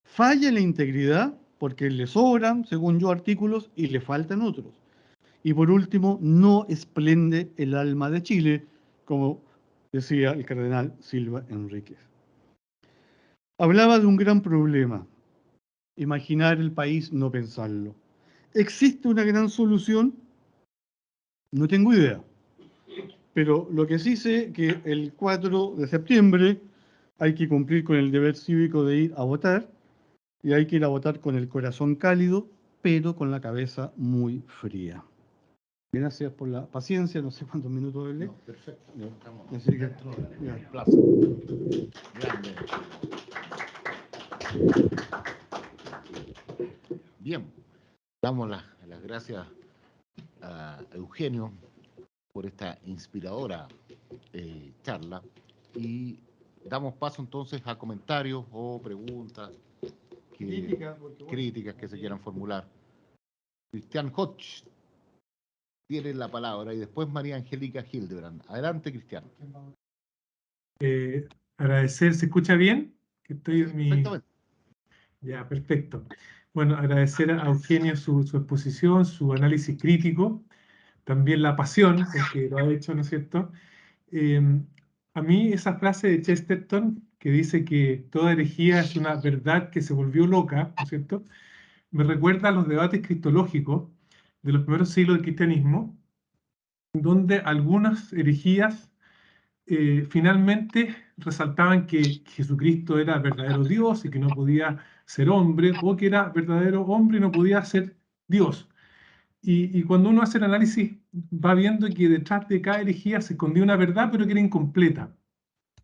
Falla en la integridad porque le sobran, según yo, artículos y le faltan otros. Y por último, no esplende el alma de Chile, como decía el cardenal Silva Enríquez. Hablaba de un gran problema: imaginar el país, no pensarlo. ¿Existe una gran solución? No tengo idea. Pero lo que sí sé es que el 4 de septiembre hay que cumplir con el deber cívico de ir a votar, y hay que ir a votar con el corazón cálido, pero con la cabeza muy fría. Gracias por la paciencia, no sé cuántos minutos hablé. No, perfecto. Ya. Estamos Así que, dentro del ya. plazo. Grande. Bien, damos las gracias a Eugenio por esta inspiradora charla y damos paso entonces a comentarios o preguntas, críticas que se quieran formular. Cristian Hodge tiene la palabra y después María Angélica Hildebrand. Adelante, Cristian. Agradecer, ¿se escucha bien? Que estoy en mi... Perfectamente. Ya, perfecto. Bueno, agradecer a Eugenio su exposición, su análisis crítico, también la pasión, porque lo ha hecho, ¿no es cierto? A mí esa frase de Chesterton, que dice que toda herejía es una verdad que se volvió loca, ¿no es cierto?, me recuerda a los debates cristológicos de los primeros siglos del cristianismo, donde algunas herejías finalmente resaltaban que Jesucristo era verdadero Dios y que no podía ser hombre, o que era verdadero hombre y no podía ser Dios. Y cuando uno hace el análisis va viendo que detrás de cada herejía se escondía una verdad, pero que era incompleta.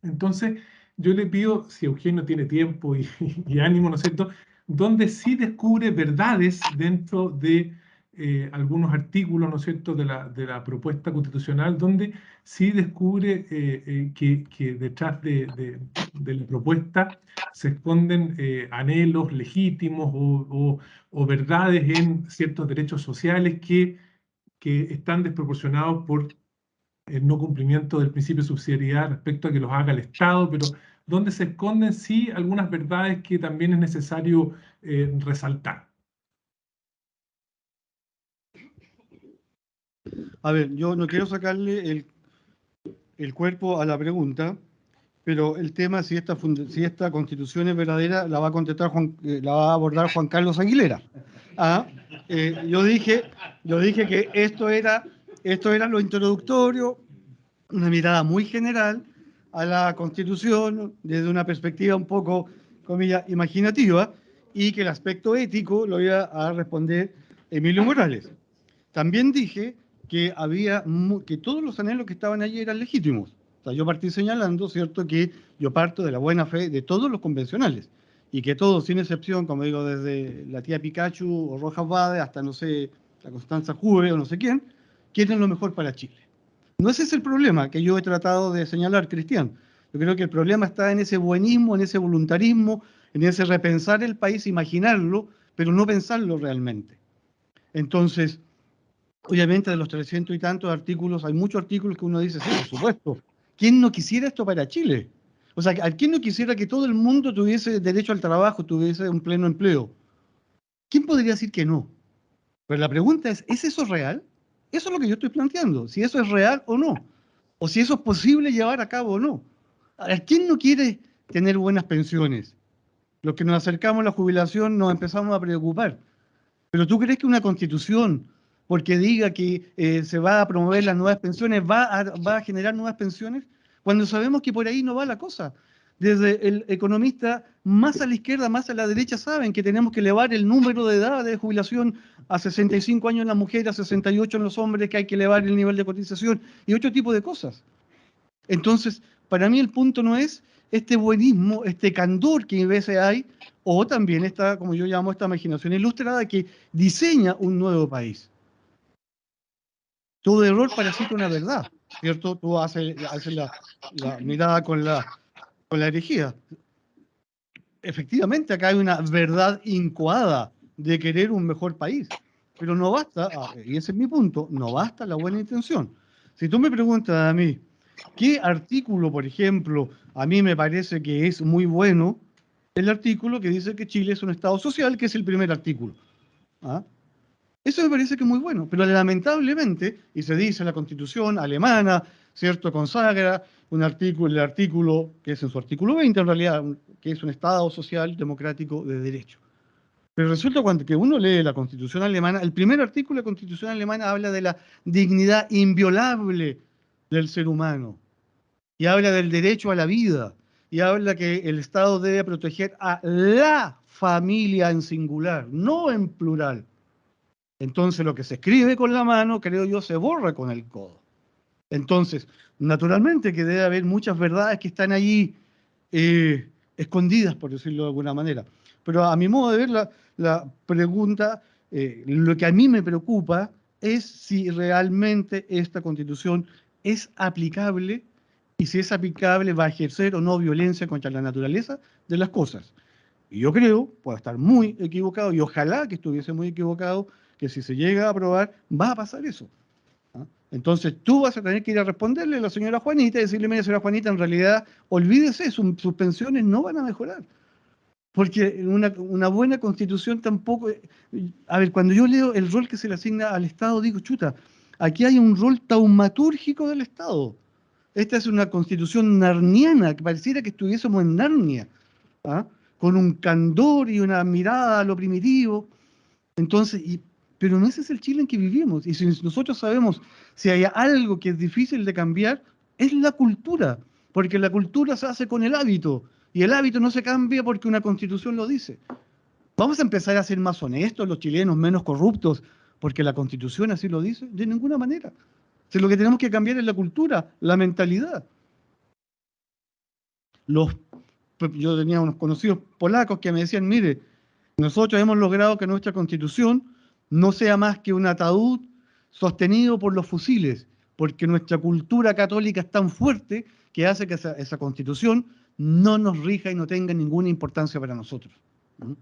Entonces yo le pido, si Eugenio tiene tiempo y ánimo, ¿no es cierto?, donde sí descubre verdades dentro de algunos artículos, ¿no es cierto?, de la propuesta constitucional, donde sí descubre que detrás de la propuesta se esconden anhelos legítimos o verdades en ciertos derechos sociales que están desproporcionados por el no cumplimiento del principio de subsidiariedad respecto a que los haga el Estado, pero donde se esconden sí algunas verdades que también es necesario resaltar. A ver, yo no quiero sacarle el cuerpo a la pregunta, pero el tema, si esta constitución es verdadera, la va a contestar la va a abordar Juan Carlos Aguilera. Yo dije que esto era lo introductorio, una mirada muy general a la Constitución desde una perspectiva un poco comillas, imaginativa, y que el aspecto ético lo iba a responder Emilio Morales. También dije que que todos los anhelos que estaban allí eran legítimos. O sea, yo partí señalando, ¿cierto?, que yo parto de la buena fe de todos los convencionales y que todos, sin excepción, como digo, desde la tía Pikachu o Rojas Bade hasta, no sé, la Constanza Juve o no sé quién, quieren lo mejor para Chile. No ese es el problema que yo he tratado de señalar, Cristian. Yo creo que el problema está en ese buenismo, en ese voluntarismo, en ese repensar el país, imaginarlo, pero no pensarlo realmente. Entonces, obviamente de los 300 y tantos artículos, hay muchos artículos que uno dice, sí, por supuesto, ¿quién no quisiera esto para Chile? O sea, ¿quién no quisiera que todo el mundo tuviese derecho al trabajo, tuviese un pleno empleo? ¿Quién podría decir que no? Pero la pregunta ¿es eso real? Eso es lo que yo estoy planteando, si eso es real o no, o si eso es posible llevar a cabo o no. A ver, ¿quién no quiere tener buenas pensiones? Los que nos acercamos a la jubilación nos empezamos a preocupar. Pero ¿tú crees que una constitución, porque diga que se va a promover las nuevas pensiones, va a generar nuevas pensiones? Cuando sabemos que por ahí no va la cosa. Desde el economista más a la izquierda, más a la derecha, saben que tenemos que elevar el número de edad de jubilación a 65 años en las mujeres, a 68 en los hombres, que hay que elevar el nivel de cotización y otro tipo de cosas. Entonces, para mí el punto no es este buenismo, este candor que a veces hay, o también esta, como yo llamo, esta imaginación ilustrada que diseña un nuevo país. Todo error parasita una verdad, ¿cierto? Tú haces la mirada con la herejía. Efectivamente, acá hay una verdad incoada de querer un mejor país, pero no basta, y ese es mi punto, no basta la buena intención. Si tú me preguntas a mí, ¿qué artículo, por ejemplo, a mí me parece que es muy bueno? El artículo que dice que Chile es un Estado social, que es el primer artículo. ¿Ah? Eso me parece que es muy bueno, pero lamentablemente, y se dice la Constitución alemana, ¿cierto?, consagra el artículo, que es en su artículo 20 en realidad, que es un Estado social democrático de derecho. Pero resulta cuando que uno lee la Constitución alemana, el primer artículo de la Constitución alemana habla de la dignidad inviolable del ser humano, y habla del derecho a la vida, y habla que el Estado debe proteger a la familia en singular, no en plural. Entonces lo que se escribe con la mano, creo yo, se borra con el codo. Entonces, naturalmente que debe haber muchas verdades que están ahí escondidas, por decirlo de alguna manera. Pero a mi modo de ver, la pregunta, lo que a mí me preocupa es si realmente esta Constitución es aplicable y si es aplicable va a ejercer o no violencia contra la naturaleza de las cosas. Y yo creo, puedo estar muy equivocado, y ojalá que estuviese muy equivocado, que si se llega a aprobar, va a pasar eso. ¿Ah? Entonces tú vas a tener que ir a responderle a la señora Juanita y decirle, mira, señora Juanita, en realidad, olvídese, sus pensiones no van a mejorar. Porque una buena constitución tampoco... A ver, cuando yo leo el rol que se le asigna al Estado, digo, chuta, aquí hay un rol taumatúrgico del Estado. Esta es una constitución narniana, que pareciera que estuviésemos en Narnia, ¿ah? Con un candor y una mirada a lo primitivo. Entonces, pero no ese es el Chile en que vivimos. Y si nosotros sabemos si hay algo que es difícil de cambiar, es la cultura, porque la cultura se hace con el hábito, y el hábito no se cambia porque una constitución lo dice. ¿Vamos a empezar a ser más honestos los chilenos, menos corruptos, porque la constitución así lo dice? De ninguna manera. Si lo que tenemos que cambiar es la cultura, la mentalidad. Yo tenía unos conocidos polacos que me decían, mire, nosotros hemos logrado que nuestra constitución no sea más que un ataúd sostenido por los fusiles, porque nuestra cultura católica es tan fuerte que hace que esa constitución no nos rija y no tenga ninguna importancia para nosotros. ¿Mm?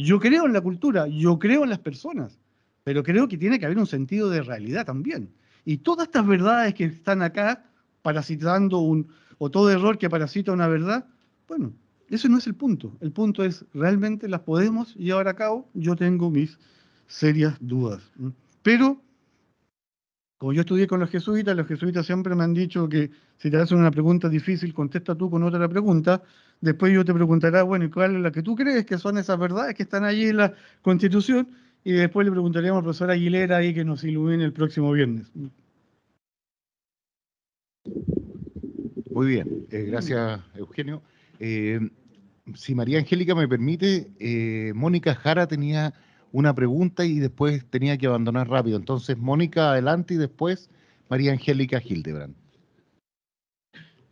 Yo creo en la cultura, yo creo en las personas, pero creo que tiene que haber un sentido de realidad también. Y todas estas verdades que están acá, parasitando o todo error que parasita una verdad, bueno, ese no es el punto. El punto es, ¿realmente las podemos llevar a cabo? Yo tengo mis serias dudas. Pero, como yo estudié con los jesuitas siempre me han dicho que si te hacen una pregunta difícil, contesta tú con otra pregunta. Después yo te preguntaré, bueno, ¿y cuál es la que tú crees que son esas verdades que están allí en la Constitución? Y después le preguntaríamos al profesor Aguilera ahí que nos ilumine el próximo viernes. Muy bien, gracias Eugenio. si María Angélica me permite, Mónica Jara tenía una pregunta y después tenía que abandonar rápido. Entonces, Mónica, adelante y después María Angélica Hildebrand.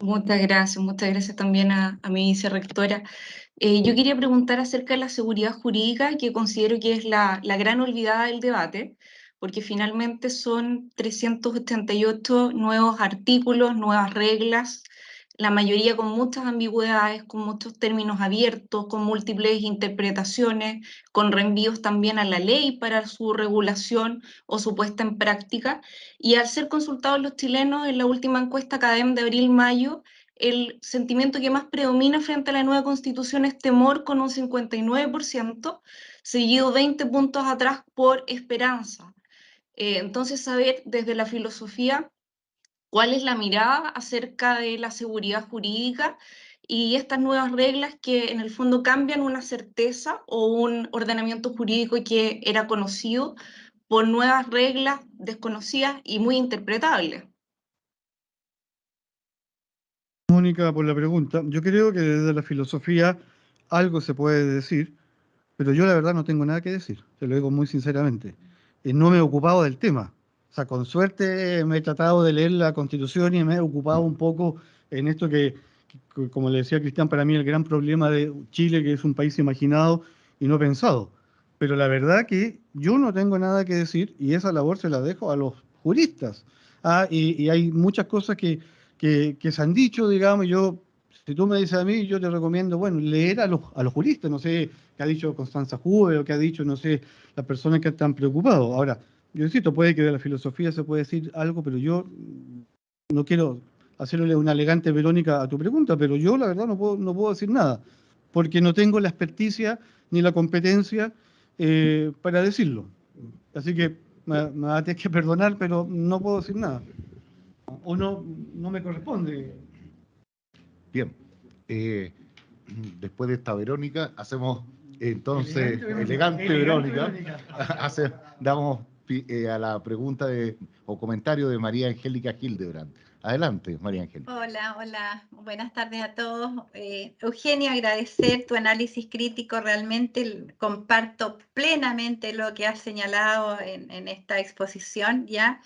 Muchas gracias también a mi vicerrectora. Yo quería preguntar acerca de la seguridad jurídica, que considero que es la gran olvidada del debate, porque finalmente son 388 nuevos artículos, nuevas reglas, la mayoría con muchas ambigüedades, con muchos términos abiertos, con múltiples interpretaciones, con reenvíos también a la ley para su regulación o su puesta en práctica. Y al ser consultados los chilenos en la última encuesta CADEM de abril-mayo, el sentimiento que más predomina frente a la nueva constitución es temor con un 59%, seguido 20 puntos atrás por esperanza. Entonces, saber desde la filosofía cuál es la mirada acerca de la seguridad jurídica y estas nuevas reglas que en el fondo cambian una certeza o un ordenamiento jurídico que era conocido por nuevas reglas desconocidas y muy interpretables. Mónica, por la pregunta. Yo creo que desde la filosofía algo se puede decir, pero yo la verdad no tengo nada que decir, te lo digo muy sinceramente. No me he ocupado del tema. O sea, con suerte me he tratado de leer la Constitución y me he ocupado un poco en esto como le decía Cristian, para mí el gran problema de Chile, que es un país imaginado y no pensado. Pero la verdad que yo no tengo nada que decir y esa labor se la dejo a los juristas. Y hay muchas cosas que se han dicho, digamos, si tú me dices a mí, yo te recomiendo, bueno, leer a los juristas, no sé qué ha dicho Constanza Juve o qué ha dicho, no sé, las personas que están preocupados. Ahora, yo insisto, puede que de la filosofía se puede decir algo, pero yo no quiero hacerle una elegante Verónica a tu pregunta, pero yo la verdad no puedo decir nada, porque no tengo la experticia ni la competencia para decirlo. Así que me va a tener que perdonar, pero no puedo decir nada. O no me corresponde. Bien. Después de esta Verónica, hacemos entonces elegante Verónica. Damos a la pregunta o comentario de María Angélica Hildebrand. Adelante, María Angélica. Hola, buenas tardes a todos. Eugenia, agradecer tu análisis crítico, realmente comparto plenamente lo que has señalado en esta exposición, ¿ya?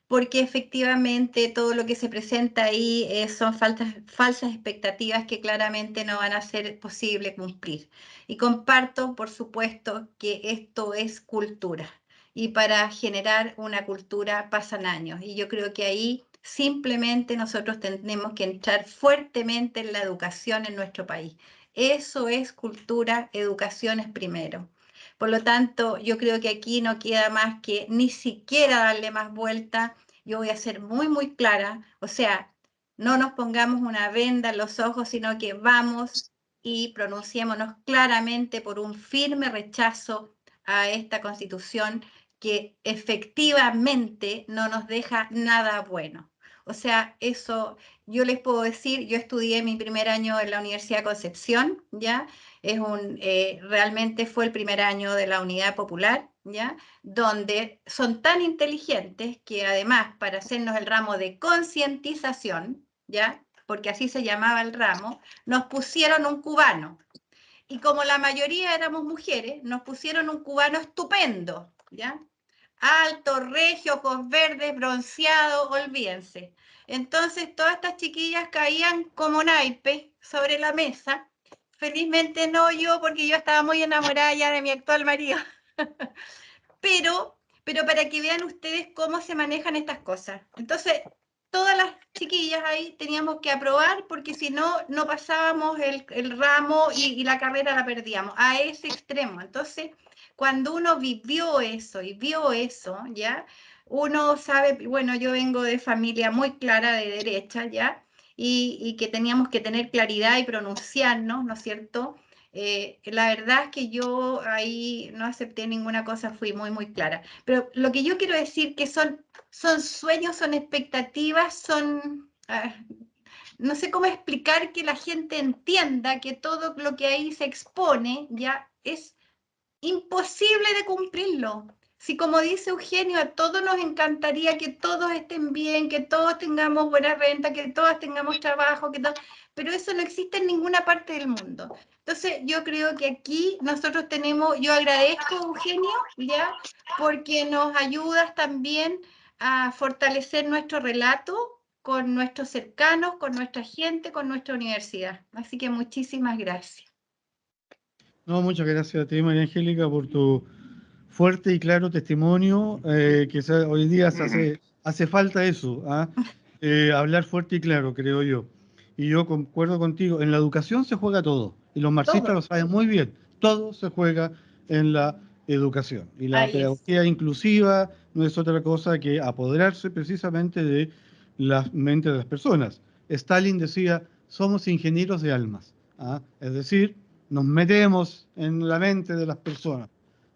Porque efectivamente todo lo que se presenta ahí son falsas expectativas que claramente no van a ser posible cumplir. Y comparto, por supuesto, que esto es cultura. Y para generar una cultura pasan años. Y yo creo que ahí simplemente nosotros tenemos que entrar fuertemente en la educación en nuestro país. Eso es cultura, educación es primero. Por lo tanto, yo creo que aquí no queda más que ni siquiera darle más vuelta. Yo voy a ser muy clara. O sea, no nos pongamos una venda en los ojos, sino que vamos y pronunciémonos claramente por un firme rechazo a esta Constitución que efectivamente no nos deja nada bueno. O sea, eso yo les puedo decir, yo estudié mi primer año en la Universidad de Concepción, ¿ya? Realmente fue el primer año de la Unidad Popular, ¿ya? Donde son tan inteligentes que además para hacernos el ramo de concientización, ¿ya? Porque así se llamaba el ramo, nos pusieron un cubano. Y como la mayoría éramos mujeres, nos pusieron un cubano estupendo, ¿ya? Alto, regio, ojos verdes, bronceado, olvídense. Entonces todas estas chiquillas caían como naipes sobre la mesa. Felizmente no yo, porque yo estaba muy enamorada ya de mi actual marido. pero para que vean ustedes cómo se manejan estas cosas. Entonces, todas las chiquillas ahí teníamos que aprobar, porque si no, no pasábamos el ramo y la carrera la perdíamos, a ese extremo. Entonces, cuando uno vivió eso y vio eso, ¿ya? Uno sabe, bueno, yo vengo de familia muy clara de derecha, ¿ya? Y que teníamos que tener claridad y pronunciarnos, ¿no es cierto?, la verdad es que yo ahí no acepté ninguna cosa, fui muy clara. Pero lo que yo quiero decir que son sueños, son expectativas, no sé cómo explicar que la gente entienda que todo lo que ahí se expone ya es imposible de cumplirlo. Si como dice Eugenio, a todos nos encantaría que todos estén bien, que todos tengamos buena renta, que todos tengamos trabajo, pero eso no existe en ninguna parte del mundo. Entonces yo creo que aquí nosotros tenemos, yo agradezco Eugenio, ¿ya? Porque nos ayudas también a fortalecer nuestro relato con nuestros cercanos, con nuestra gente, con nuestra universidad. Así que muchísimas gracias. No, muchas gracias a ti, María Angélica, por tu fuerte y claro testimonio, hoy día hace falta eso, hablar fuerte y claro, creo yo. Y yo concuerdo contigo, en la educación se juega todo, y los marxistas lo saben muy bien, todo se juega en la educación. Y la pedagogía inclusiva no es otra cosa que apoderarse precisamente de las mentes de las personas. Stalin decía, somos ingenieros de almas, es decir, nos metemos en la mente de las personas.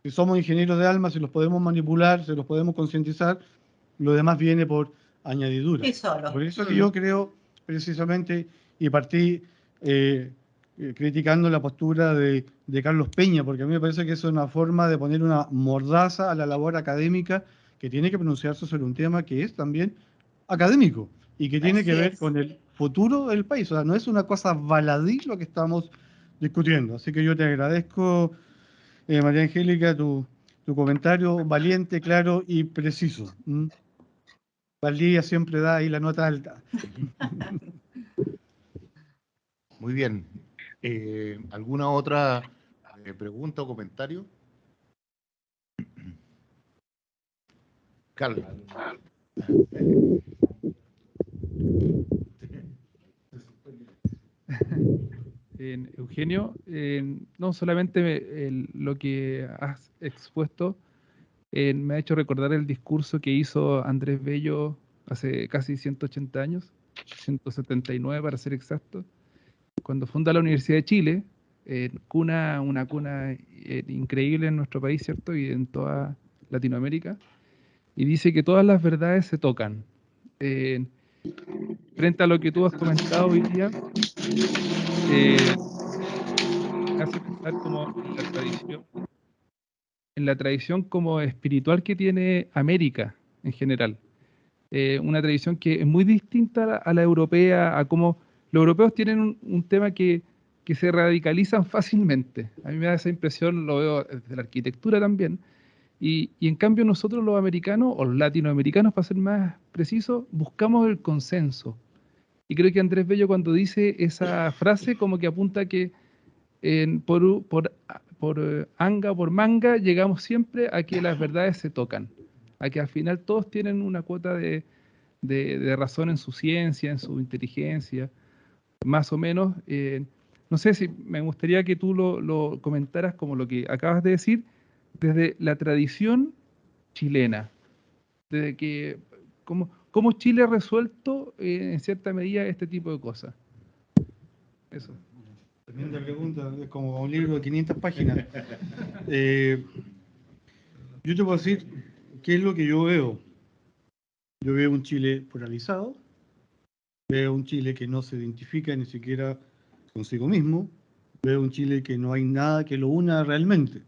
Si somos ingenieros de alma, si los podemos manipular, si los podemos concientizar, lo demás viene por añadidura. Por eso que yo creo, precisamente, y partí criticando la postura de Carlos Peña, porque a mí me parece que es una forma de poner una mordaza a la labor académica que tiene que pronunciarse sobre un tema que es también académico y que tiene que ver con el futuro del país. O sea, no es una cosa baladí lo que estamos discutiendo. Así que yo te agradezco, María Angélica, tu comentario valiente, claro y preciso. Valdivia siempre da ahí la nota alta. Muy bien. ¿Alguna otra pregunta o comentario? Carlos. Eugenio, no solamente lo que has expuesto me ha hecho recordar el discurso que hizo Andrés Bello hace casi 180 años, 179 para ser exacto, cuando funda la Universidad de Chile, una cuna increíble en nuestro país, ¿cierto? Y en toda Latinoamérica, y dice que todas las verdades se tocan. Frente a lo que tú has comentado hoy día, me hace pensar como en la tradición como espiritual que tiene América en general. Una tradición que es muy distinta a la europea, a cómo los europeos tienen un tema que se radicalizan fácilmente. A mí me da esa impresión, lo veo desde la arquitectura también. Y en cambio nosotros los americanos, o los latinoamericanos para ser más precisos, buscamos el consenso. Y creo que Andrés Bello cuando dice esa frase como que apunta que por anga, por manga, llegamos siempre a que las verdades se tocan, a que al final todos tienen una cuota de razón en su ciencia, en su inteligencia, más o menos. No sé si me gustaría que tú lo comentaras como lo que acabas de decir, desde la tradición chilena, desde que cómo Chile ha resuelto en cierta medida este tipo de cosas. Eso. Tremenda pregunta, es como un libro de 500 páginas. Yo te puedo decir qué es lo que yo veo. Yo veo un Chile polarizado, veo un Chile que no se identifica ni siquiera consigo mismo, veo un Chile que no hay nada que lo una realmente.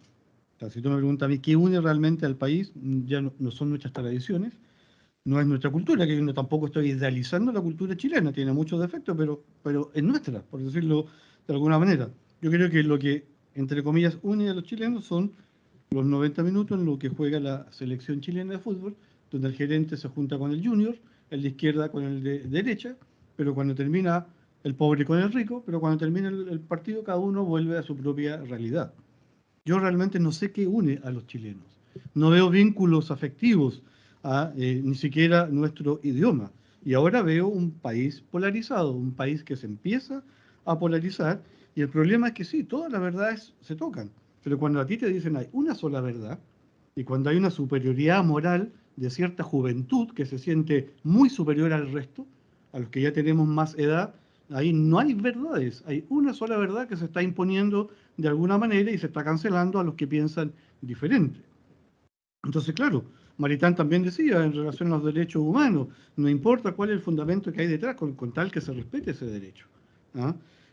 O sea, si tú me preguntas a mí qué une realmente al país, ya no son nuestras tradiciones, no es nuestra cultura, que yo tampoco estoy idealizando la cultura chilena, tiene muchos defectos, pero es nuestra, por decirlo de alguna manera. Yo creo que lo que, entre comillas, une a los chilenos son los 90 minutos en lo que juega la selección chilena de fútbol, donde el gerente se junta con el junior, el de izquierda con el de derecha, pero cuando termina el pobre con el rico, pero cuando termina el partido cada uno vuelve a su propia realidad. Yo realmente no sé qué une a los chilenos. No veo vínculos afectivos ni siquiera nuestro idioma. Y ahora veo un país polarizado, un país que se empieza a polarizar. Y el problema es que sí, todas las verdades se tocan. Pero cuando a ti te dicen hay una sola verdad, y cuando hay una superioridad moral de cierta juventud que se siente muy superior al resto, a los que ya tenemos más edad, ahí no hay verdades, hay una sola verdad que se está imponiendo de alguna manera y se está cancelando a los que piensan diferente. Entonces, claro, Maritán también decía en relación a los derechos humanos, no importa cuál es el fundamento que hay detrás, con tal que se respete ese derecho.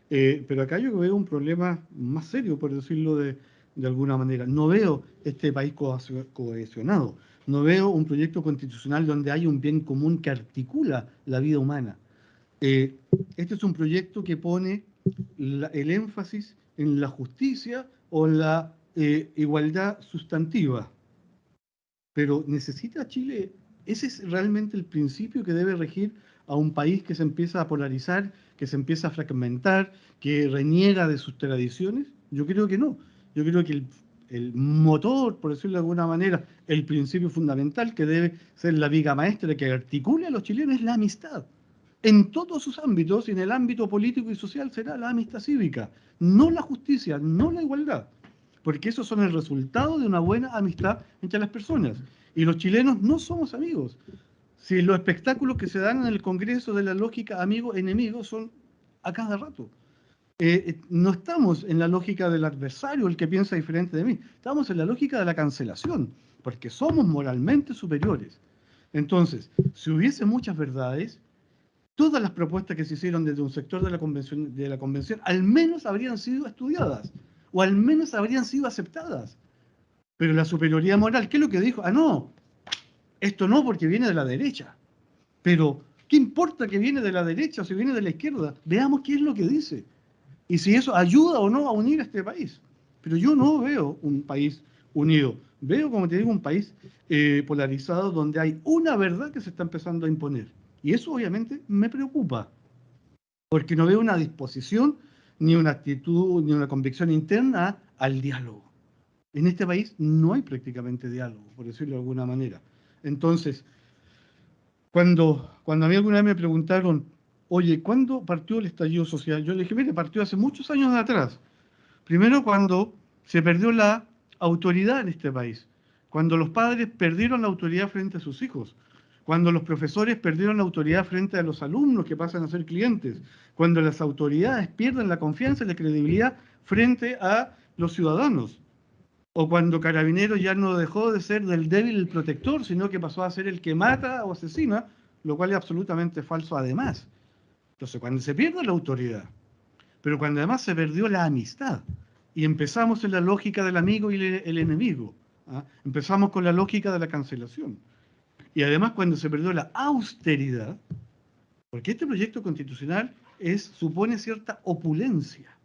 Pero acá yo veo un problema más serio, por decirlo de de alguna manera. No veo este país cohesionado. No veo un proyecto constitucional donde hay un bien común que articula la vida humana. Este es un proyecto que pone el énfasis en la justicia o en la igualdad sustantiva. Pero ¿necesita Chile? ¿Ese es realmente el principio que debe regir a un país que se empieza a polarizar, que se empieza a fragmentar, que reniega de sus tradiciones? Yo creo que no. Yo creo que el motor, por decirlo de alguna manera, el principio fundamental que debe ser la viga maestra que articule a los chilenos es la amistad. En todos sus ámbitos, y en el ámbito político y social será la amistad cívica, no la justicia, no la igualdad, porque esos son el resultado de una buena amistad entre las personas. Y los chilenos no somos amigos. Si los espectáculos que se dan en el Congreso de la lógica amigo-enemigo son a cada rato. No estamos en la lógica del adversario, el que piensa diferente de mí. Estamos en la lógica de la cancelación, porque somos moralmente superiores. Entonces, si hubiese muchas verdades, todas las propuestas que se hicieron desde un sector de la convención al menos habrían sido estudiadas o al menos habrían sido aceptadas. Pero la superioridad moral, ¿qué es lo que dijo? Ah, no, esto no porque viene de la derecha. Pero, ¿qué importa que viene de la derecha o si viene de la izquierda? Veamos qué es lo que dice. Y si eso ayuda o no a unir a este país. Pero yo no veo un país unido. Veo, como te digo, un país polarizado donde hay una verdad que se está empezando a imponer. Y eso obviamente me preocupa, porque no veo una disposición, ni una actitud, ni una convicción interna al diálogo. En este país no hay prácticamente diálogo, por decirlo de alguna manera. Entonces, cuando a mí alguna vez me preguntaron, oye, ¿cuándo partió el estallido social? Yo le dije, mire, partió hace muchos años atrás. Primero cuando se perdió la autoridad en este país, cuando los padres perdieron la autoridad frente a sus hijos, cuando los profesores perdieron la autoridad frente a los alumnos que pasan a ser clientes, cuando las autoridades pierden la confianza y la credibilidad frente a los ciudadanos, o cuando Carabineros ya no dejó de ser del débil el protector, sino que pasó a ser el que mata o asesina, lo cual es absolutamente falso además. Entonces, cuando se pierde la autoridad, pero cuando además se perdió la amistad, y empezamos en la lógica del amigo y el enemigo, ¿ah? Empezamos con la lógica de la cancelación. Y además cuando se perdió la austeridad, porque este proyecto constitucional supone cierta opulencia.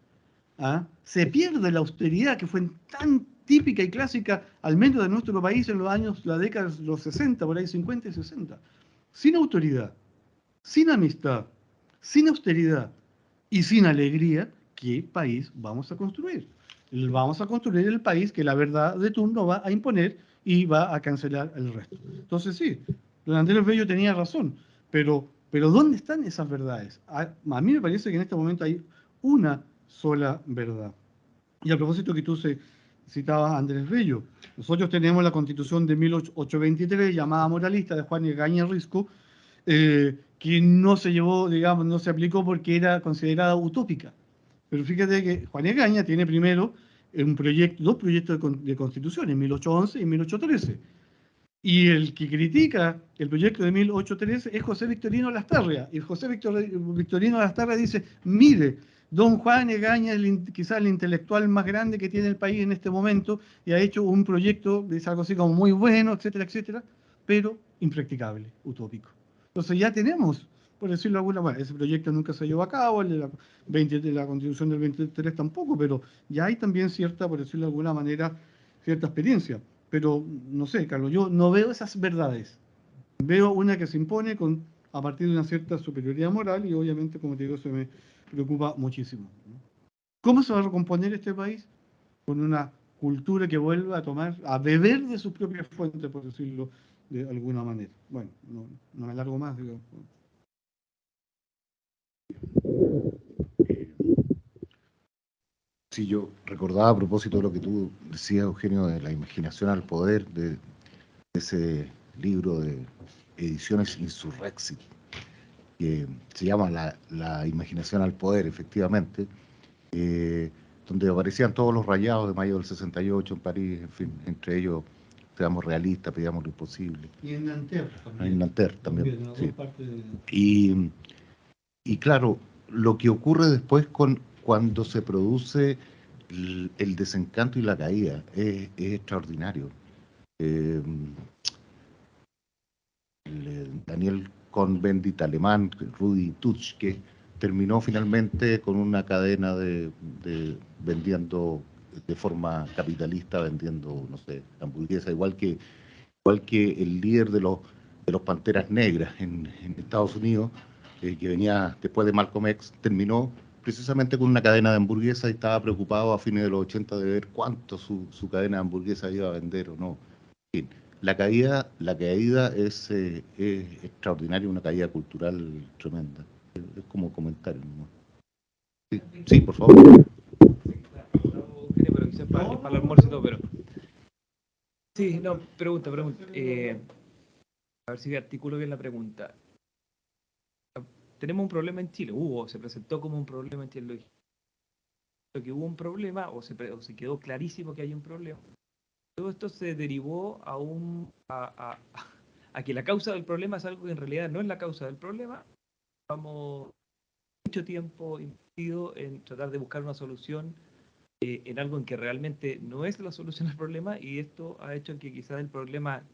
¿Ah? Se pierde la austeridad que fue tan típica y clásica, al menos de nuestro país en los años, la década de los 60, por ahí 50 y 60. Sin autoridad, sin amistad, sin austeridad y sin alegría, ¿qué país vamos a construir? Vamos a construir el país que la verdad de turno va a imponer y va a cancelar el resto. Entonces sí, don Andrés Bello tenía razón, pero ¿dónde están esas verdades? A mí me parece que en este momento hay una sola verdad. Y a propósito que tú citabas a Andrés Bello, nosotros tenemos la Constitución de 1823 llamada moralista de Juan Egaña Risco, que no se llevó, digamos, no se aplicó porque era considerada utópica. Pero fíjate que Juan Egaña tiene primero dos proyectos de constitución, en 1811 y en 1813. Y el que critica el proyecto de 1813 es José Victorino Lastarria. Y José Victorino Lastarria dice, mire, don Juan Egaña es quizás el intelectual más grande que tiene el país en este momento y ha hecho un proyecto, dice algo así como muy bueno, etcétera, etcétera, pero impracticable, utópico. Entonces ya tenemos, por decirlo de alguna manera, ese proyecto nunca se llevó a cabo, el de la Constitución del 23 tampoco, pero ya hay también cierta, por decirlo de alguna manera, cierta experiencia. Pero no sé, Carlos, yo no veo esas verdades. Veo una que se impone a partir de una cierta superioridad moral y obviamente, como te digo, eso me preocupa muchísimo. ¿Cómo se va a recomponer este país? Con una cultura que vuelva a beber de sus propias fuentes, por decirlo de alguna manera. Bueno, no me alargo más, digo. Sí, yo recordaba a propósito de lo que tú decías, Eugenio, de la imaginación al poder, de ese libro de Ediciones Insurrexit, que se llama la imaginación al poder, efectivamente, donde aparecían todos los rayados de mayo del 68 en París, en fin, entre ellos, seamos realistas, pedíamos lo imposible. Y en Nanterre también. En Nanterre también, sí. De... Y claro, lo que ocurre después cuando se produce el desencanto y la caída es extraordinario. Daniel Cohn-Bendit alemán, Rudi Dutsch, que terminó finalmente con una cadena de vendiendo de forma capitalista, vendiendo, no sé, hamburguesas, igual que el líder de los Panteras Negras en Estados Unidos, que venía después de Malcolm X, terminó precisamente con una cadena de hamburguesas y estaba preocupado a fines de los 80 de ver cuánto su cadena de hamburguesas iba a vender o no. En fin, la caída es extraordinaria, una caída cultural tremenda. Es como comentario, ¿no? Sí, por favor. Pero quizás para el almuerzo y todo, pero... Sí, no, pregunta. A ver si articulo bien la pregunta. Tenemos un problema en Chile, se presentó como un problema en Chile. Lo que hubo un problema, o se quedó clarísimo que hay un problema. Todo esto se derivó a que la causa del problema es algo que en realidad no es la causa del problema. Llevamos mucho tiempo invertido en tratar de buscar una solución en algo en que realmente no es la solución al problema, y esto ha hecho que quizás el problema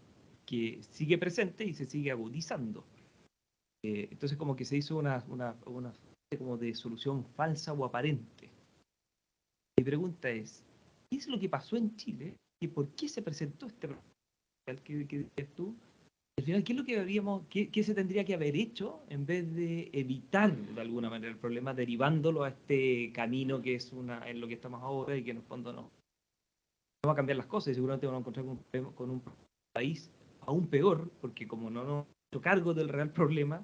que sigue presente y se sigue agudizando. Entonces como que se hizo una como de solución falsa o aparente. Mi pregunta es, ¿qué es lo que pasó en Chile y por qué se presentó este problema que dices tú? Al final, ¿qué es lo que qué se tendría que haber hecho en vez de evitar de alguna manera el problema, derivándolo a este camino que es en lo que estamos ahora, y que en el fondo no va a cambiar las cosas, y seguramente vamos a encontrar con un país aún peor, porque como no nos hemos hecho cargo del real problema,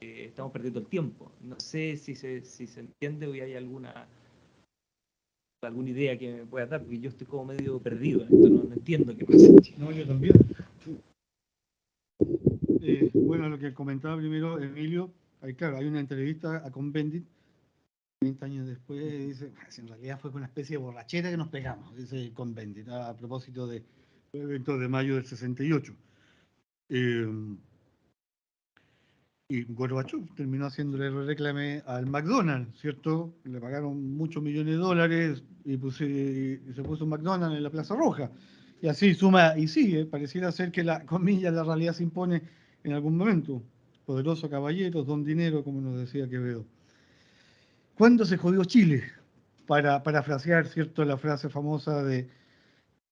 estamos perdiendo el tiempo. No sé si se entiende o hay alguna idea que me pueda dar, porque yo estoy como medio perdido en esto, no entiendo qué pasa. No, yo también. Bueno, lo que comentaba primero Emilio, claro, hay una entrevista a Cohn-Bendit 30 años después, dice, en realidad fue con una especie de borrachera que nos pegamos, dice Cohn-Bendit, a propósito del evento de mayo del 68. Y Gorbachev terminó haciéndole reclame al McDonald's, ¿cierto? Le pagaron muchos millones de dólares y se puso un McDonald's en la Plaza Roja. Y así suma y sigue. Pareciera ser que la realidad se impone en algún momento. Poderoso caballero, don dinero, como nos decía Quevedo. ¿Cuándo se jodió Chile? Para parafrasear, ¿cierto?, la frase famosa de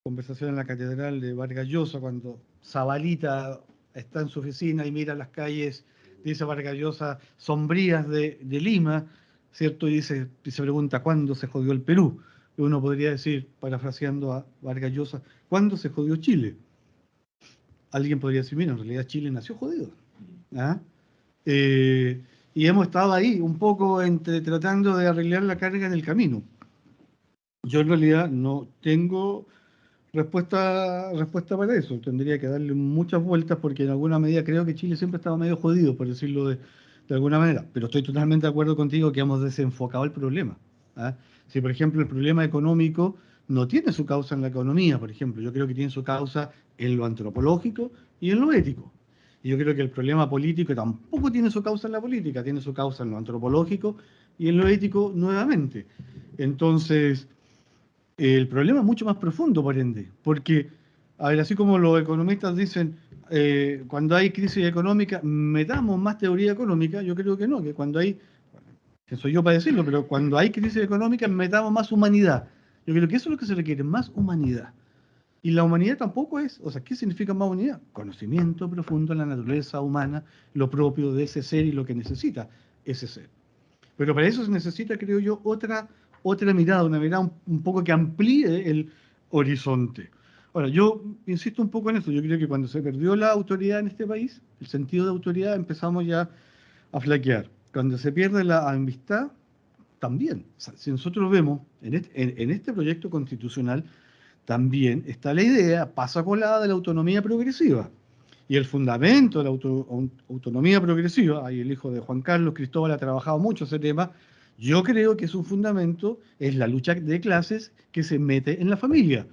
conversación en la catedral de Vargas Llosa, cuando Zabalita está en su oficina y mira las calles, dice Vargas Llosa, sombrías de Lima, ¿cierto? Y se pregunta, ¿cuándo se jodió el Perú? Y uno podría decir, parafraseando a Vargas Llosa, ¿cuándo se jodió Chile? Alguien podría decir, mira, en realidad Chile nació jodido. ¿Ah? Y hemos estado ahí, un poco tratando de arreglar la carga en el camino. Yo en realidad no tengo respuesta para eso. Tendría que darle muchas vueltas, porque en alguna medida creo que Chile siempre estaba medio jodido, por decirlo de alguna manera. Pero estoy totalmente de acuerdo contigo que hemos desenfocado el problema. ¿Ah? Si, por ejemplo, el problema económico no tiene su causa en la economía, por ejemplo, yo creo que tiene su causa en lo antropológico y en lo ético. Y yo creo que el problema político tampoco tiene su causa en la política, tiene su causa en lo antropológico y en lo ético nuevamente. Entonces, el problema es mucho más profundo, por ende, porque, a ver, así como los economistas dicen, cuando hay crisis económica, metamos más teoría económica, yo creo que no, que cuando hay, que soy yo para decirlo, pero cuando hay crisis económica, metamos más humanidad. Yo creo que eso es lo que se requiere, más humanidad. Y la humanidad tampoco es, o sea, ¿qué significa más humanidad? Conocimiento profundo en la naturaleza humana, lo propio de ese ser y lo que necesita ese ser. Pero para eso se necesita, creo yo, otra mirada, una mirada un poco que amplíe el horizonte. Ahora, yo insisto un poco en eso. Yo creo que cuando se perdió la autoridad en este país, el sentido de autoridad, empezamos ya a flaquear. Cuando se pierde la amistad, también. O sea, si nosotros vemos en este proyecto constitucional, también está la idea, pasa colada, de la autonomía progresiva. Y el fundamento de la autonomía progresiva, ahí el hijo de Juan Carlos Cristóbal ha trabajado mucho ese tema, yo creo que su fundamento es la lucha de clases que se mete en la familia.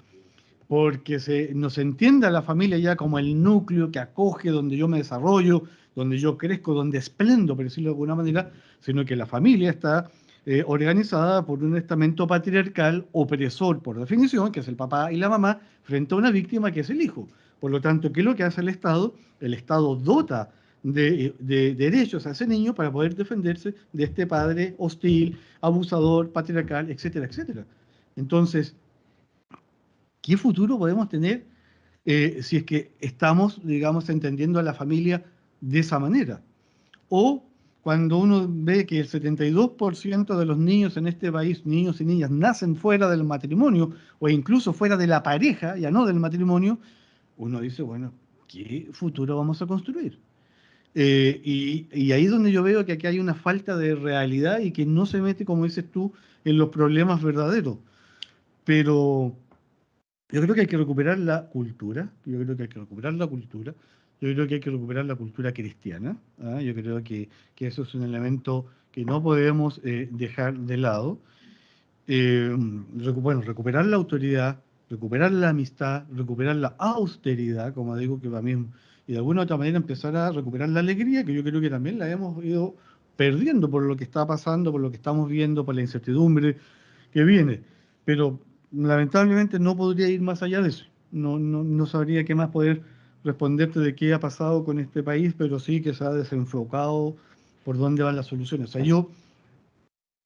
Porque no se entiende a la familia ya como el núcleo que acoge, donde yo me desarrollo, donde yo crezco, donde esplendo, por decirlo de alguna manera, sino que la familia está organizada por un estamento patriarcal opresor, por definición, que es el papá y la mamá, frente a una víctima que es el hijo. Por lo tanto, ¿qué es lo que hace el Estado? El Estado dota de derechos a ese niño para poder defenderse de este padre hostil, abusador, patriarcal, etcétera, etcétera. Entonces, ¿qué futuro podemos tener si es que estamos, digamos, entendiendo a la familia de esa manera? O cuando uno ve que el 72% de los niños en este país, niños y niñas, nacen fuera del matrimonio o incluso fuera de la pareja, ya no del matrimonio, uno dice, bueno, ¿qué futuro vamos a construir? Y ahí es donde yo veo que aquí hay una falta de realidad y que no se mete, como dices tú, en los problemas verdaderos. Pero yo creo que hay que recuperar la cultura, yo creo que hay que recuperar la cultura, yo creo que hay que recuperar la cultura cristiana, ¿ah? Yo creo que eso es un elemento que no podemos dejar de lado. Bueno, recuperar la autoridad, recuperar la amistad, recuperar la austeridad, como digo, que para mí, y de alguna u otra manera empezar a recuperar la alegría, que yo creo que también la hemos ido perdiendo por lo que está pasando, por lo que estamos viendo, por la incertidumbre que viene. Pero lamentablemente no podría ir más allá de eso. No sabría qué más poder responderte de qué ha pasado con este país, pero sí que se ha desenfocado por dónde van las soluciones. O sea,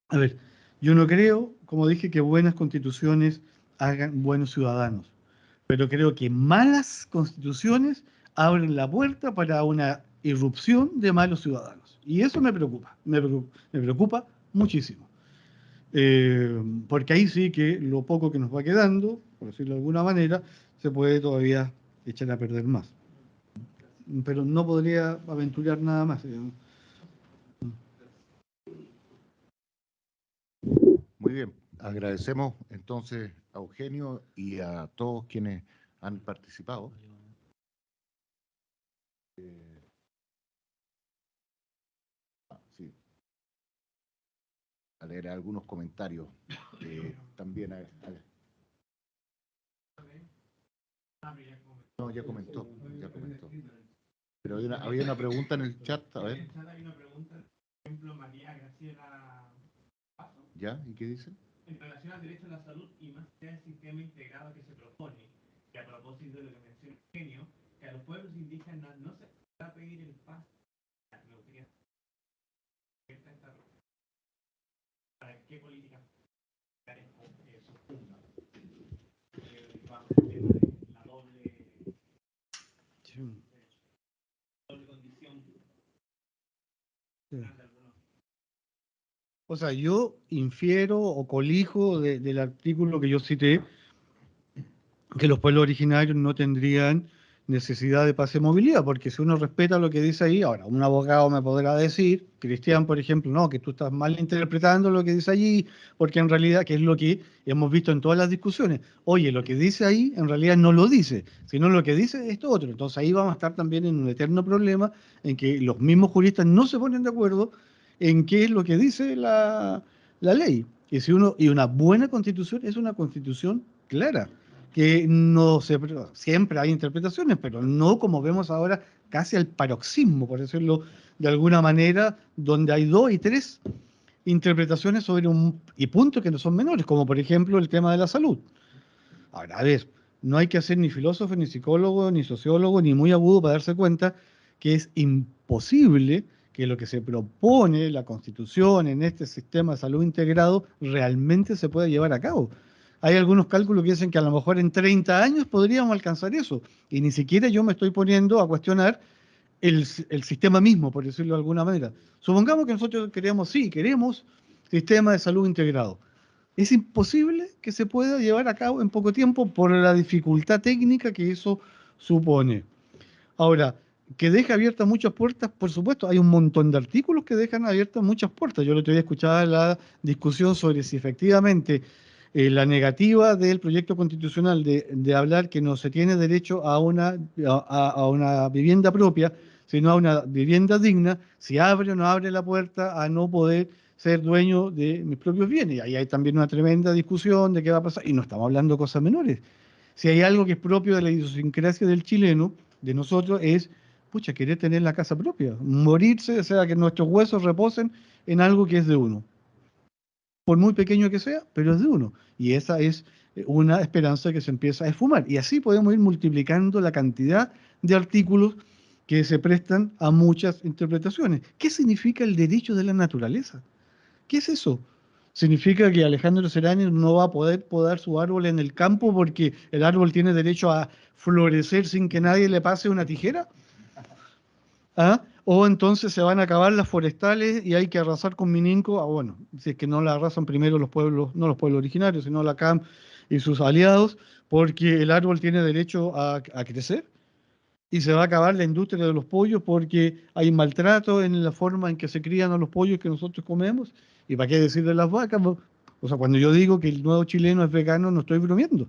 a ver, yo no creo, como dije, que buenas constituciones hagan buenos ciudadanos, pero creo que malas constituciones abren la puerta para una irrupción de malos ciudadanos. Y eso me preocupa muchísimo. Porque ahí sí que lo poco que nos va quedando, por decirlo de alguna manera, se puede todavía echar a perder más. Pero no podría aventurar nada más. Muy bien, agradecemos entonces a Eugenio y a todos quienes han participado. Sí. A leer algunos comentarios también. No, ya comentó. Pero había una pregunta en el chat, a ver. Hay una pregunta, por ejemplo, María Graciela Paso. ¿Ya? ¿Y qué dice? En relación al derecho a la salud y más allá del sistema integrado que se propone, que a propósito de lo que menciona Eugenio, que a los pueblos indígenas no se va a pedir el paso. Me gustaría ¿para qué políticas sus puntos? Bajo el tema de la doble condición. Sí. O sea, yo infiero o colijo del artículo que yo cité que los pueblos originarios no tendrían necesidad de pase de movilidad, porque si uno respeta lo que dice ahí, ahora, un abogado me podrá decir, Cristian, por ejemplo, no, que tú estás mal interpretando lo que dice allí, porque en realidad, que es lo que hemos visto en todas las discusiones, oye, lo que dice ahí en realidad no lo dice, sino lo que dice es esto otro. Entonces ahí vamos a estar también en un eterno problema en que los mismos juristas no se ponen de acuerdo en qué es lo que dice la ley. Y una buena constitución es una constitución clara, que no se, siempre hay interpretaciones, pero no como vemos ahora, casi al paroxismo, por decirlo de alguna manera, donde hay 2 y 3 interpretaciones sobre y puntos que no son menores, como por ejemplo el tema de la salud. Ahora, a ver, no hay que ser ni filósofo, ni psicólogo, ni sociólogo, ni muy agudo para darse cuenta que es imposible que lo que se propone la Constitución en este sistema de salud integrado realmente se pueda llevar a cabo. Hay algunos cálculos que dicen que a lo mejor en 30 años podríamos alcanzar eso. Y ni siquiera yo me estoy poniendo a cuestionar el sistema mismo, por decirlo de alguna manera. Supongamos que nosotros queremos sistema de salud integrado. Es imposible que se pueda llevar a cabo en poco tiempo por la dificultad técnica que eso supone. Ahora, que deja abiertas muchas puertas, por supuesto, hay un montón de artículos que dejan abiertas muchas puertas. Yo el otro día escuchaba la discusión sobre si efectivamente la negativa del proyecto constitucional de hablar que no se tiene derecho a una vivienda propia, sino a una vivienda digna, si abre o no abre la puerta a no poder ser dueño de mis propios bienes. Y ahí hay también una tremenda discusión de qué va a pasar, y no estamos hablando de cosas menores. Si hay algo que es propio de la idiosincrasia del chileno, de nosotros, es, pucha, querer tener la casa propia, morirse, o sea, que nuestros huesos reposen en algo que es de uno. por muy pequeño que sea, pero es de uno. Y esa es una esperanza que se empieza a esfumar. Y así podemos ir multiplicando la cantidad de artículos que se prestan a muchas interpretaciones. ¿Qué significa el derecho de la naturaleza? ¿Qué es eso? ¿Significa que Alejandro Serrano no va a poder podar su árbol en el campo porque el árbol tiene derecho a florecer sin que nadie le pase una tijera? ¿Ah? O entonces se van a acabar las forestales y hay que arrasar con Mininco. Bueno, si es que no la arrasan primero los pueblos, no los pueblos originarios, sino la CAM y sus aliados, porque el árbol tiene derecho a crecer. Y se va a acabar la industria de los pollos porque hay maltrato en la forma en que se crían a los pollos que nosotros comemos. ¿Y para qué decir de las vacas? O sea, cuando yo digo que el nuevo chileno es vegano, no estoy bromeando.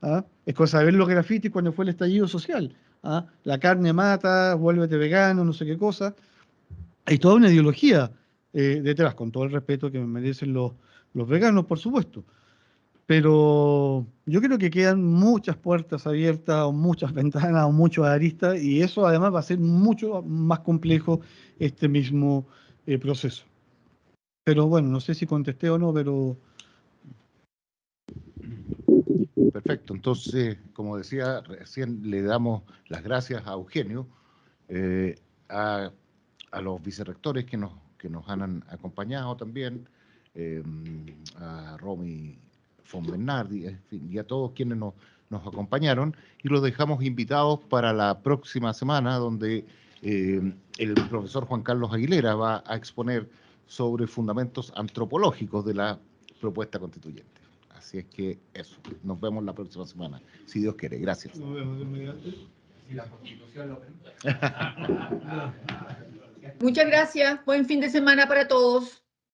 ¿Ah? Es cosa de ver los grafitis cuando fue el estallido social. ¿Ah? La carne mata, vuélvete vegano, no sé qué cosa. Hay toda una ideología detrás, con todo el respeto que me merecen los veganos, por supuesto. Pero yo creo que quedan muchas puertas abiertas, o muchas ventanas, o muchos aristas, y eso además va a ser mucho más complejo este mismo proceso. Pero bueno, no sé si contesté o no, pero... Perfecto, entonces, como decía, recién le damos las gracias a Eugenio, a los vicerrectores que nos han acompañado también, a Romy Fonbernardi, en fin, y a todos quienes nos acompañaron, y los dejamos invitados para la próxima semana, donde el profesor Juan Carlos Aguilera va a exponer sobre fundamentos antropológicos de la propuesta constituyente. Así es que eso, nos vemos la próxima semana, si Dios quiere. Gracias. Nos vemos inmediatamente. Si la Constitución lo permite. Muchas gracias. Buen fin de semana para todos.